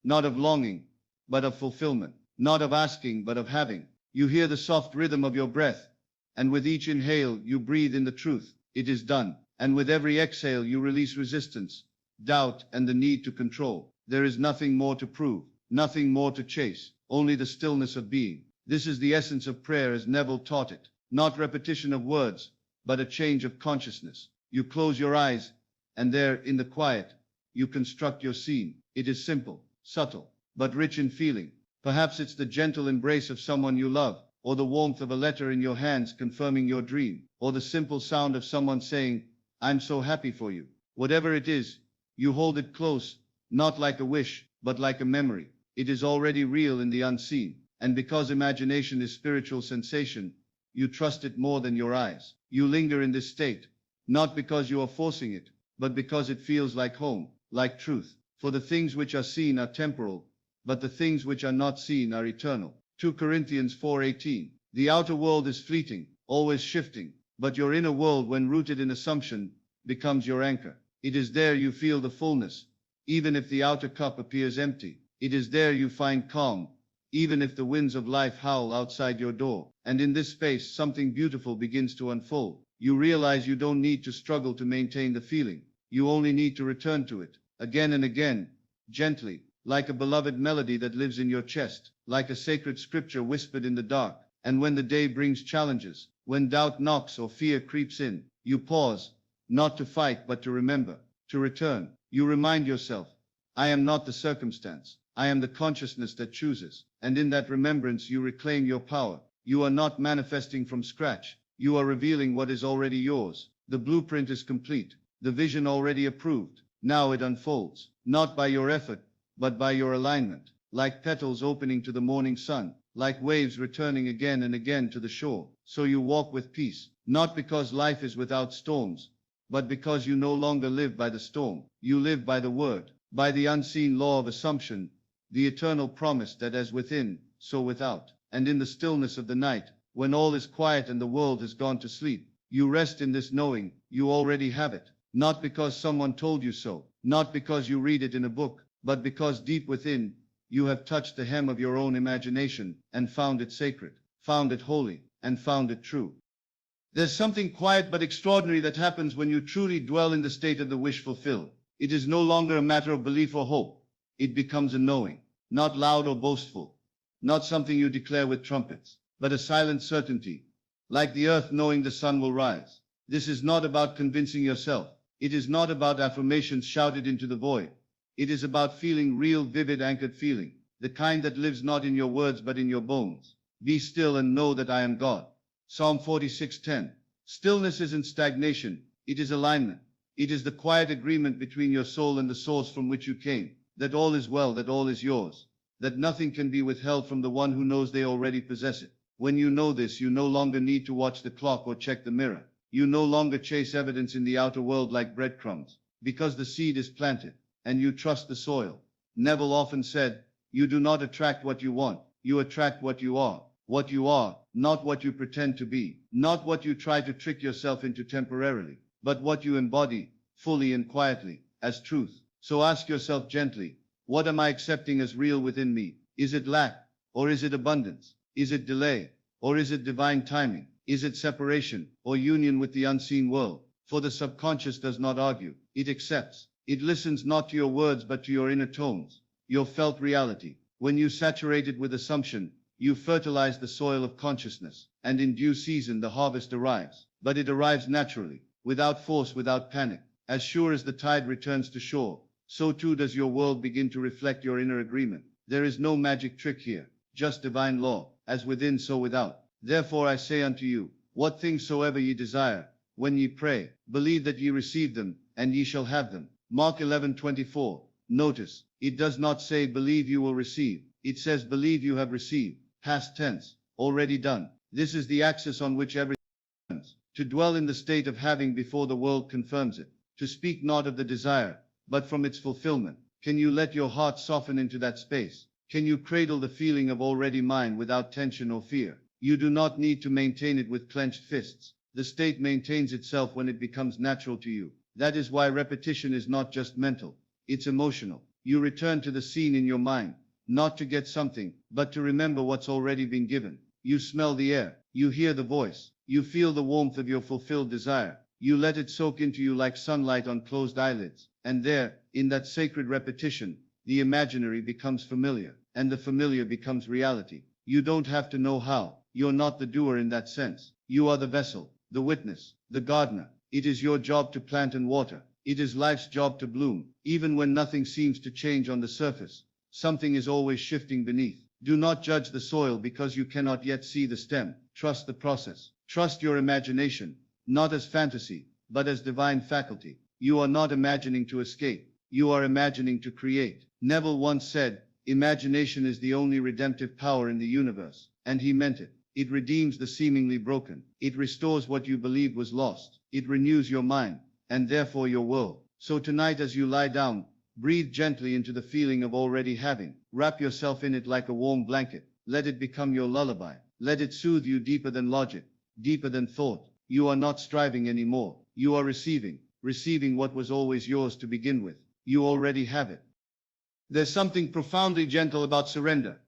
not of longing, but of fulfillment, not of asking, but of having. You hear the soft rhythm of your breath, and with each inhale you breathe in the truth, it is done. And with every exhale you release resistance, doubt, and the need to control. There is nothing more to prove, nothing more to chase, only the stillness of being. This is the essence of prayer as Neville taught it, not repetition of words, but a change of consciousness. You close your eyes, and there, in the quiet, you construct your scene. It is simple, subtle, but rich in feeling. Perhaps it's the gentle embrace of someone you love, or the warmth of a letter in your hands confirming your dream, or the simple sound of someone saying, I'm so happy for you. Whatever it is, you hold it close, not like a wish, but like a memory. It is already real in the unseen, and because imagination is spiritual sensation, you trust it more than your eyes. You linger in this state, not because you are forcing it, but because it feels like home, like truth. For the things which are seen are temporal, but the things which are not seen are eternal. 2 Corinthians 4:18. The outer world is fleeting, always shifting, but your inner world, when rooted in assumption, becomes your anchor. It is there you feel the fullness, even if the outer cup appears empty. It is there you find calm, even if the winds of life howl outside your door. And in this space, something beautiful begins to unfold. You realize you don't need to struggle to maintain the feeling. You only need to return to it, again and again, gently, like a beloved melody that lives in your chest, like a sacred scripture whispered in the dark. And when the day brings challenges, when doubt knocks or fear creeps in, you pause, not to fight but to remember, to return. You remind yourself, I am not the circumstance, I am the consciousness that chooses. And in that remembrance you reclaim your power. You are not manifesting from scratch, you are revealing what is already yours. The blueprint is complete, the vision already approved. Now it unfolds, not by your effort, but by your alignment, like petals opening to the morning sun, like waves returning again and again to the shore. So you walk with peace, not because life is without storms, but because you no longer live by the storm. You live by the word, by the unseen law of assumption, the eternal promise that as within, so without. And in the stillness of the night, when all is quiet and the world has gone to sleep, you rest in this knowing, you already have it. Not because someone told you so, not because you read it in a book, but because deep within, you have touched the hem of your own imagination and found it sacred, found it holy, and found it true. There's something quiet but extraordinary that happens when you truly dwell in the state of the wish fulfilled. It is no longer a matter of belief or hope. It becomes a knowing, not loud or boastful, not something you declare with trumpets, but a silent certainty, like the earth knowing the sun will rise. This is not about convincing yourself. It is not about affirmations shouted into the void. It is about feeling real, vivid, anchored feeling, the kind that lives not in your words but in your bones. Be still and know that I am God. Psalm 46:10. Stillness isn't stagnation, it is alignment. It is the quiet agreement between your soul and the source from which you came, that all is well, that all is yours, that nothing can be withheld from the one who knows they already possess it. When you know this, you no longer need to watch the clock or check the mirror. You no longer chase evidence in the outer world like breadcrumbs, because the seed is planted, and you trust the soil. Neville often said, you do not attract what you want, you attract what you are. What you are, not what you pretend to be, not what you try to trick yourself into temporarily, but what you embody, fully and quietly, as truth. So ask yourself gently, what am I accepting as real within me? Is it lack, or is it abundance? Is it delay, or is it divine timing? Is it separation, or union with the unseen world? For the subconscious does not argue, it accepts. It listens not to your words but to your inner tones, your felt reality. When you saturate it with assumption, You fertilize the soil of consciousness, and in due season the harvest arrives. But it arrives naturally, without force, without panic. As sure as the tide returns to shore, so too does your world begin to reflect your inner agreement. There is no magic trick here, just divine law, as within so without. Therefore I say unto you, what things soever ye desire, when ye pray, believe that ye receive them, and ye shall have them. Mark 11:24. Notice, it does not say believe you will receive, it says believe you have received, past tense, already done. This is the axis on which everything turns. To dwell in the state of having before the world confirms it. To speak not of the desire, but from its fulfillment. Can you let your heart soften into that space? Can you cradle the feeling of already mine without tension or fear? You do not need to maintain it with clenched fists. The state maintains itself when it becomes natural to you. That is why repetition is not just mental, it's emotional. You return to the scene in your mind, not to get something, but to remember what's already been given. You smell the air, you hear the voice, you feel the warmth of your fulfilled desire. You let it soak into you like sunlight on closed eyelids. And there, in that sacred repetition, the imaginary becomes familiar, and the familiar becomes reality. You don't have to know how. You're not the doer in that sense. You are the vessel, the witness, the gardener. It is your job to plant and water. It is life's job to bloom. Even when nothing seems to change on the surface, something is always shifting beneath. Do not judge the soil because you cannot yet see the stem. Trust the process. Trust your imagination, not as fantasy, but as divine faculty. You are not imagining to escape. You are imagining to create. Neville once said, imagination is the only redemptive power in the universe. And he meant it. It redeems the seemingly broken. It restores what you believed was lost. It renews your mind, and therefore your world. So tonight as you lie down, breathe gently into the feeling of already having. Wrap yourself in it like a warm blanket. Let it become your lullaby. Let it soothe you deeper than logic, deeper than thought. You are not striving anymore. You are receiving what was always yours to begin with. You already have it. There's something profoundly gentle about surrender.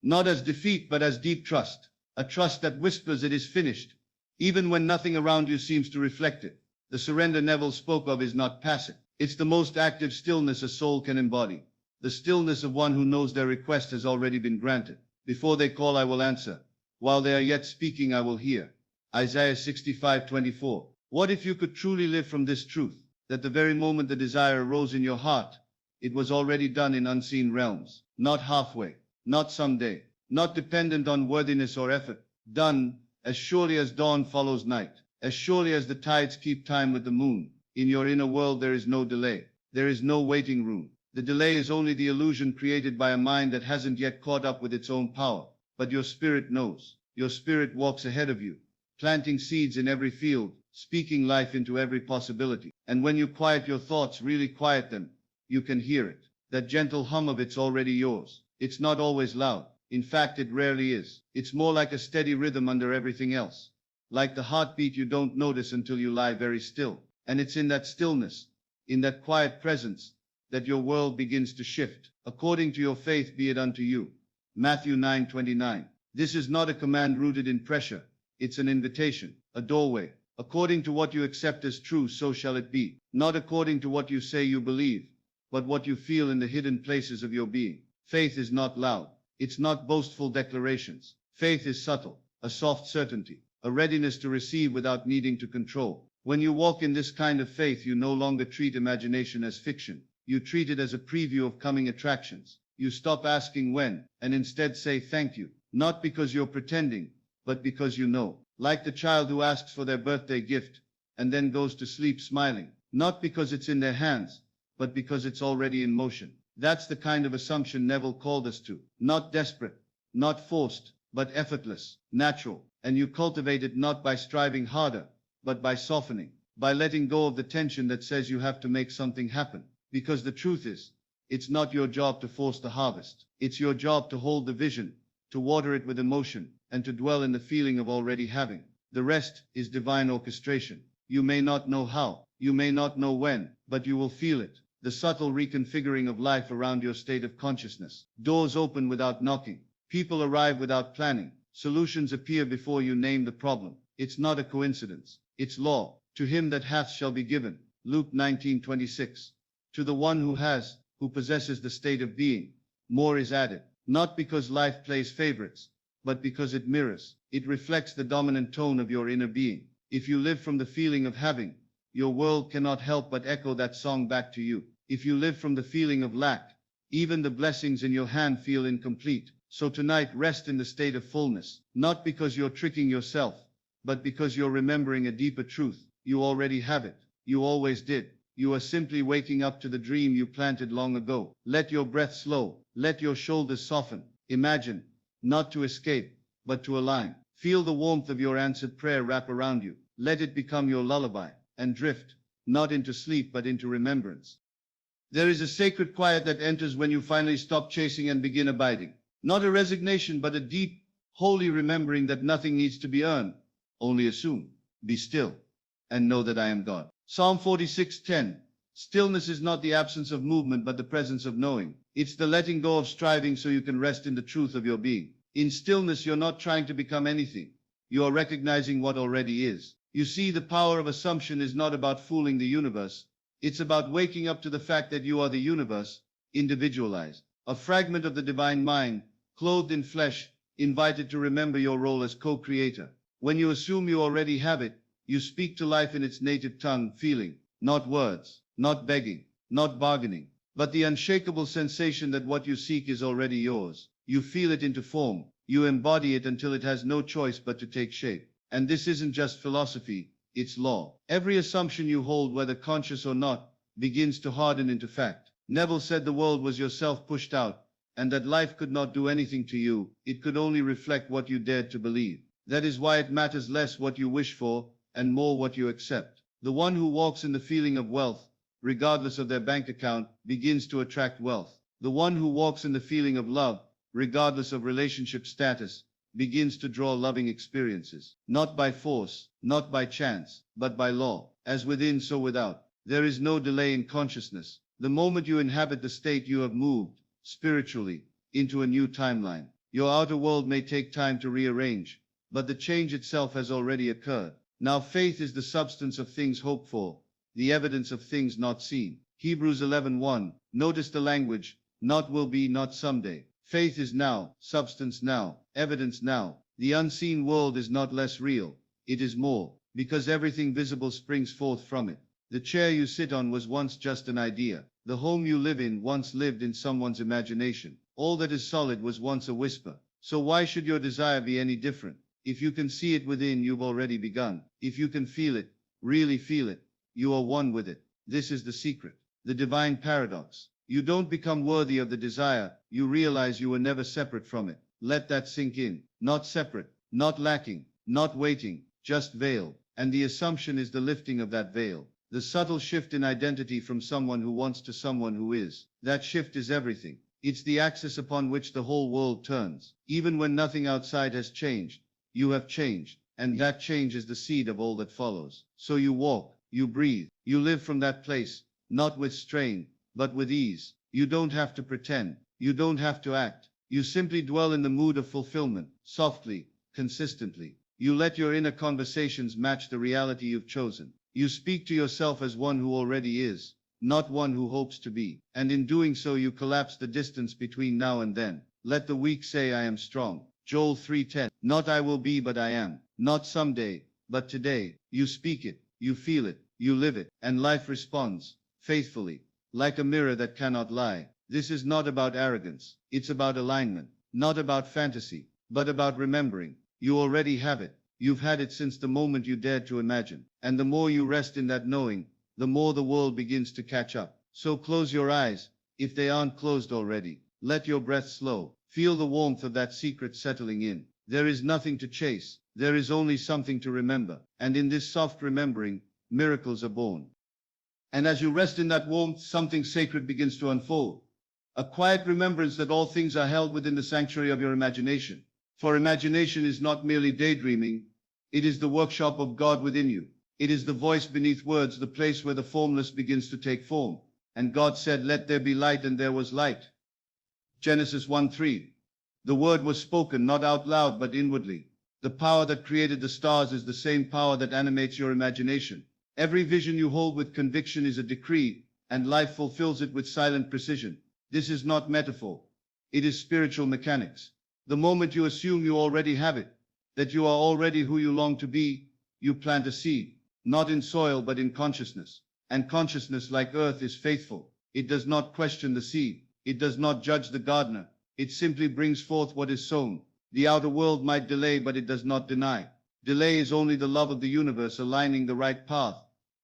Not as defeat, but as deep trust. A trust that whispers it is finished, even when nothing around you seems to reflect it. The surrender Neville spoke of is not passive. It's the most active stillness a soul can embody. The stillness of one who knows their request has already been granted. Before they call, I will answer. While they are yet speaking, I will hear. Isaiah 65:24. What if you could truly live from this truth, that the very moment the desire arose in your heart, it was already done in unseen realms, not halfway, not someday, not dependent on worthiness or effort, done as surely as dawn follows night, as surely as the tides keep time with the moon. In your inner world there is no delay, there is no waiting room. The delay is only the illusion created by a mind that hasn't yet caught up with its own power. But your spirit knows. Your spirit walks ahead of you, planting seeds in every field, speaking life into every possibility. And when you quiet your thoughts, really quiet them, you can hear it. That gentle hum of it's already yours. It's not always loud. In fact, it rarely is. It's more like a steady rhythm under everything else. Like the heartbeat you don't notice until you lie very still. And it's in that stillness, in that quiet presence, that your world begins to shift. According to your faith be it unto you. Matthew 9:29. This is not a command rooted in pressure. It's an invitation, a doorway. According to what you accept as true, so shall it be. Not according to what you say you believe, but what you feel in the hidden places of your being. Faith is not loud. It's not boastful declarations. Faith is subtle, a soft certainty, a readiness to receive without needing to control. When you walk in this kind of faith, you no longer treat imagination as fiction. You treat it as a preview of coming attractions. You stop asking when, and instead say thank you. Not because you're pretending, but because you know. Like the child who asks for their birthday gift, and then goes to sleep smiling. Not because it's in their hands, but because it's already in motion. That's the kind of assumption Neville called us to. Not desperate, not forced, but effortless, natural. And you cultivate it not by striving harder, but by softening, by letting go of the tension that says you have to make something happen. Because the truth is, it's not your job to force the harvest. It's your job to hold the vision, to water it with emotion, and to dwell in the feeling of already having. The rest is divine orchestration. You may not know how, you may not know when, but you will feel it. The subtle reconfiguring of life around your state of consciousness. Doors open without knocking. People arrive without planning. Solutions appear before you name the problem. It's not a coincidence. It's law. To him that hath shall be given. Luke 19:26. To the one who has, who possesses the state of being, more is added. Not because life plays favorites, but because it mirrors, it reflects the dominant tone of your inner being. If you live from the feeling of having, your world cannot help but echo that song back to you. If you live from the feeling of lack, even the blessings in your hand feel incomplete. So tonight, rest in the state of fullness, not because you're tricking yourself, but because you're remembering a deeper truth. You already have it. You always did. You are simply waking up to the dream you planted long ago. Let your breath slow. Let your shoulders soften. Imagine, not to escape, but to align. Feel the warmth of your answered prayer wrap around you. Let it become your lullaby, and drift, not into sleep but into remembrance. There is a sacred quiet that enters when you finally stop chasing and begin abiding. Not a resignation, but a deep, holy remembering that nothing needs to be earned, only assumed. Be still, and know that I am God. Psalm 46:10. Stillness is not the absence of movement, but the presence of knowing. It's the letting go of striving so you can rest in the truth of your being. In stillness, you're not trying to become anything. You are recognizing what already is. You see, the power of assumption is not about fooling the universe. It's about waking up to the fact that you are the universe, individualized, a fragment of the divine mind, clothed in flesh, invited to remember your role as co-creator. When you assume you already have it, you speak to life in its native tongue, feeling, not words, not begging, not bargaining, but the unshakable sensation that what you seek is already yours. You feel it into form. You embody it until it has no choice but to take shape. And this isn't just philosophy, it's law. Every assumption you hold, whether conscious or not, begins to harden into fact. Neville said the world was yourself pushed out, and that life could not do anything to you. It could only reflect what you dared to believe. That is why it matters less what you wish for, and more what you accept. The one who walks in the feeling of wealth, regardless of their bank account, begins to attract wealth. The one who walks in the feeling of love, regardless of relationship status, begins to draw loving experiences. Not by force, not by chance, but by law. As within, so without. There is no delay in consciousness. The moment you inhabit the state, you have moved, spiritually, into a new timeline. Your outer world may take time to rearrange, but the change itself has already occurred. Now faith is the substance of things hoped for, the evidence of things not seen. Hebrews 11:1. Notice the language, not will be, not someday. Faith is now, substance now, evidence now. The unseen world is not less real, it is more, because everything visible springs forth from it. The chair you sit on was once just an idea. The home you live in once lived in someone's imagination. All that is solid was once a whisper. So why should your desire be any different? If you can see it within, you've already begun. If you can feel it, really feel it, you are one with it. This is the secret, the divine paradox. You don't become worthy of the desire, you realize you were never separate from it. Let that sink in. Not separate, not lacking, not waiting, just veiled. And the assumption is the lifting of that veil. The subtle shift in identity from someone who wants to someone who is. That shift is everything. It's the axis upon which the whole world turns. Even when nothing outside has changed, you have changed. And that change is the seed of all that follows. So you walk, you breathe, you live from that place, not with strain, but with ease. You don't have to pretend. You don't have to act. You simply dwell in the mood of fulfillment, softly, consistently. You let your inner conversations match the reality you've chosen. You speak to yourself as one who already is, not one who hopes to be. And in doing so, you collapse the distance between now and then. Let the weak say, I am strong. Joel 3:10. Not I will be, but I am. Not someday, but today. You speak it, you feel it, you live it, and life responds, faithfully, like a mirror that cannot lie. This is not about arrogance. It's about alignment. Not about fantasy, but about remembering. You already have it. You've had it since the moment you dared to imagine. And the more you rest in that knowing, the more the world begins to catch up. So close your eyes, if they aren't closed already. Let your breath slow. Feel the warmth of that secret settling in. There is nothing to chase. There is only something to remember. And in this soft remembering, miracles are born. And as you rest in that warmth, something sacred begins to unfold. A quiet remembrance that all things are held within the sanctuary of your imagination. For imagination is not merely daydreaming, it is the workshop of God within you. It is the voice beneath words, the place where the formless begins to take form. And God said, let there be light, and there was light. Genesis 1:3. The word was spoken, not out loud, but inwardly. The power that created the stars is the same power that animates your imagination. Every vision you hold with conviction is a decree, and life fulfills it with silent precision. This is not metaphor. It is spiritual mechanics. The moment you assume you already have it, that you are already who you long to be, you plant a seed, not in soil but in consciousness. And consciousness, like earth, is faithful. It does not question the seed. It does not judge the gardener. It simply brings forth what is sown. The outer world might delay, but it does not deny. Delay is only the love of the universe aligning the right path,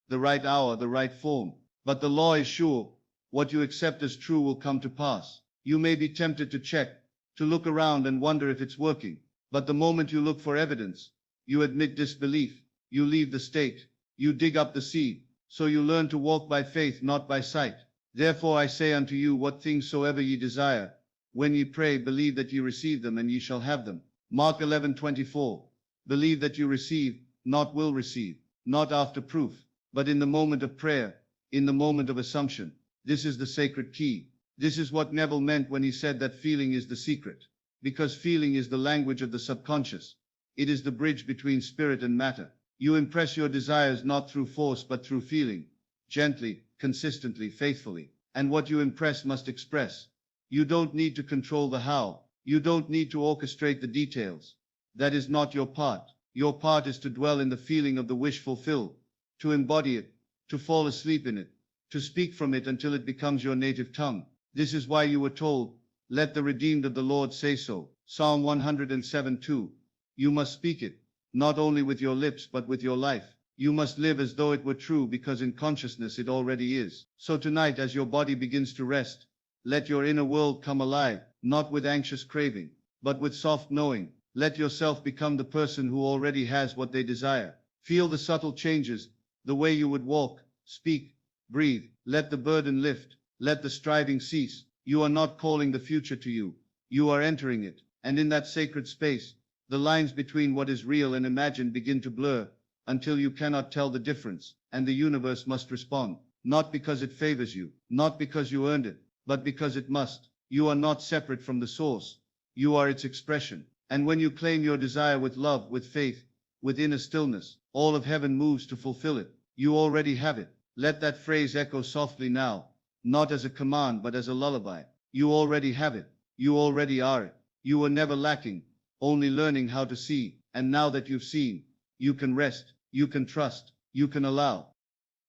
the right hour, the right form. But the law is sure. What you accept as true will come to pass. You may be tempted to check, to look around and wonder if it's working. But the moment you look for evidence, you admit disbelief. You leave the state. You dig up the seed. So you learn to walk by faith, not by sight. Therefore I say unto you, what things soever ye desire, when ye pray, believe that ye receive them, and ye shall have them. Mark 11:24. Believe that you receive, not will receive, not after proof, but in the moment of prayer, in the moment of assumption. This is the sacred key. This is what Neville meant when he said that feeling is the secret, because feeling is the language of the subconscious. It is the bridge between spirit and matter. You impress your desires not through force but through feeling, gently, consistently, faithfully. And what you impress must express. You don't need to control the how. You don't need to orchestrate the details. That is not your part. Your part is to dwell in the feeling of the wish fulfilled, to embody it, to fall asleep in it, to speak from it until it becomes your native tongue. This is why you were told, let the redeemed of the Lord say so. Psalm 107:2. You must speak it, not only with your lips but with your life. You must live as though it were true, because in consciousness it already is. So tonight, as your body begins to rest, let your inner world come alive, not with anxious craving, but with soft knowing. Let yourself become the person who already has what they desire. Feel the subtle changes, the way you would walk, speak, breathe. Let the burden lift. Let the striving cease. You are not calling the future to you. You are entering it. And in that sacred space, the lines between what is real and imagined begin to blur, until you cannot tell the difference. And the universe must respond, not because it favors you, not because you earned it, but because it must. You are not separate from the source. You are its expression. And when you claim your desire with love, with faith, with inner stillness, all of heaven moves to fulfill it. You already have it. Let that phrase echo softly now, not as a command but as a lullaby. You already have it. You already are it. You were never lacking, only learning how to see. And now that you've seen, you can rest, you can trust, you can allow.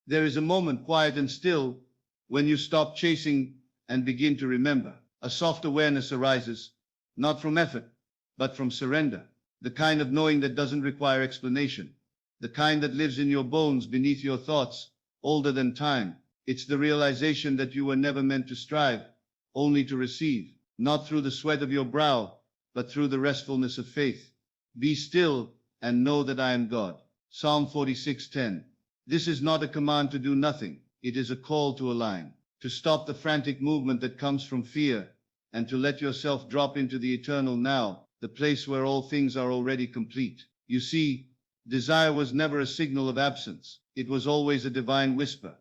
There is a moment, quiet and still, when you stop chasing and begin to remember. A soft awareness arises, not from effort, but from surrender. The kind of knowing that doesn't require explanation. The kind that lives in your bones, beneath your thoughts, older than time. It's the realization that you were never meant to strive, only to receive, not through the sweat of your brow, but through the restfulness of faith. Be still and know that I am God. Psalm 46:10. This is not a command to do nothing. It is a call to align, to stop the frantic movement that comes from fear, and to let yourself drop into the eternal now, the place where all things are already complete. You see, desire was never a signal of absence. It was always a divine whisper,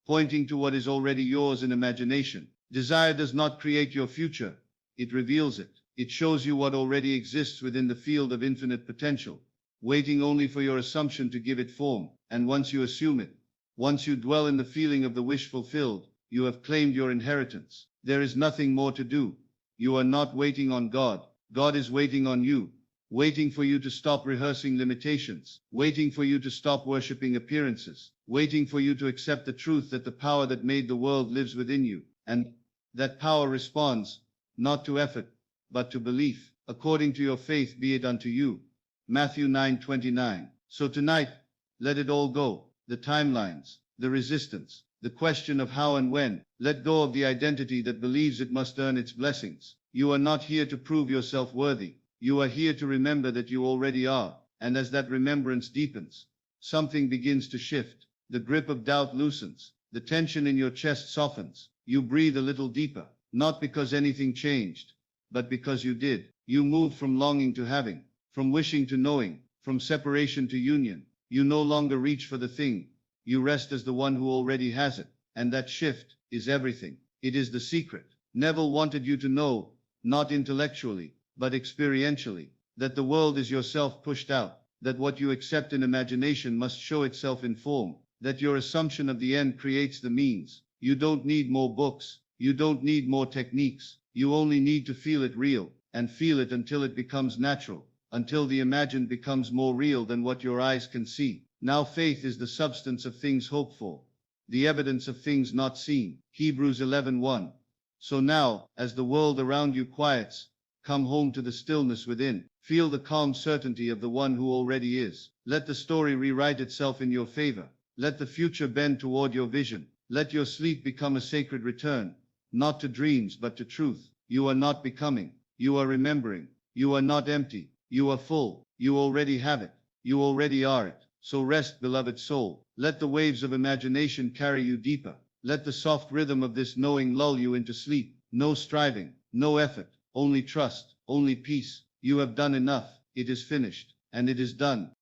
pointing to what is already yours in imagination. Desire does not create your future. It reveals it. It shows you what already exists within the field of infinite potential, waiting only for your assumption to give it form. And once you assume it, once you dwell in the feeling of the wish fulfilled, you have claimed your inheritance. There is nothing more to do. You are not waiting on God. God is waiting on you, waiting for you to stop rehearsing limitations, waiting for you to stop worshipping appearances, waiting for you to accept the truth that the power that made the world lives within you, and that power responds, not to effort, but to belief. According to your faith be it unto you. Matthew 9:29. So tonight, let it all go. The timelines, the resistance, the question of how and when. Let go of the identity that believes it must earn its blessings. You are not here to prove yourself worthy. You are here to remember that you already are. And as that remembrance deepens, something begins to shift. The grip of doubt loosens. The tension in your chest softens. You breathe a little deeper, not because anything changed, but because you did. You move from longing to having, from wishing to knowing, from separation to union. You no longer reach for the thing. You rest as the one who already has it. And that shift is everything. It is the secret. Neville wanted you to know, not intellectually, but experientially, that the world is yourself pushed out, that what you accept in imagination must show itself in form, that your assumption of the end creates the means. You don't need more books. You don't need more techniques. You only need to feel it real. and feel it until it becomes natural, until the imagined becomes more real than what your eyes can see. Now faith is the substance of things hoped for, the evidence of things not seen. Hebrews 11:1. So now, as the world around you quiets, come home to the stillness within. Feel the calm certainty of the one who already is. Let the story rewrite itself in your favor. Let the future bend toward your vision. Let your sleep become a sacred return, not to dreams but to truth. You are not becoming. You are remembering. You are not empty. You are full. You already have it. You already are it. So rest, beloved soul. Let the waves of imagination carry you deeper. Let the soft rhythm of this knowing lull you into sleep. No striving, no effort, only trust, only peace. You have done enough. It is finished, and it is done.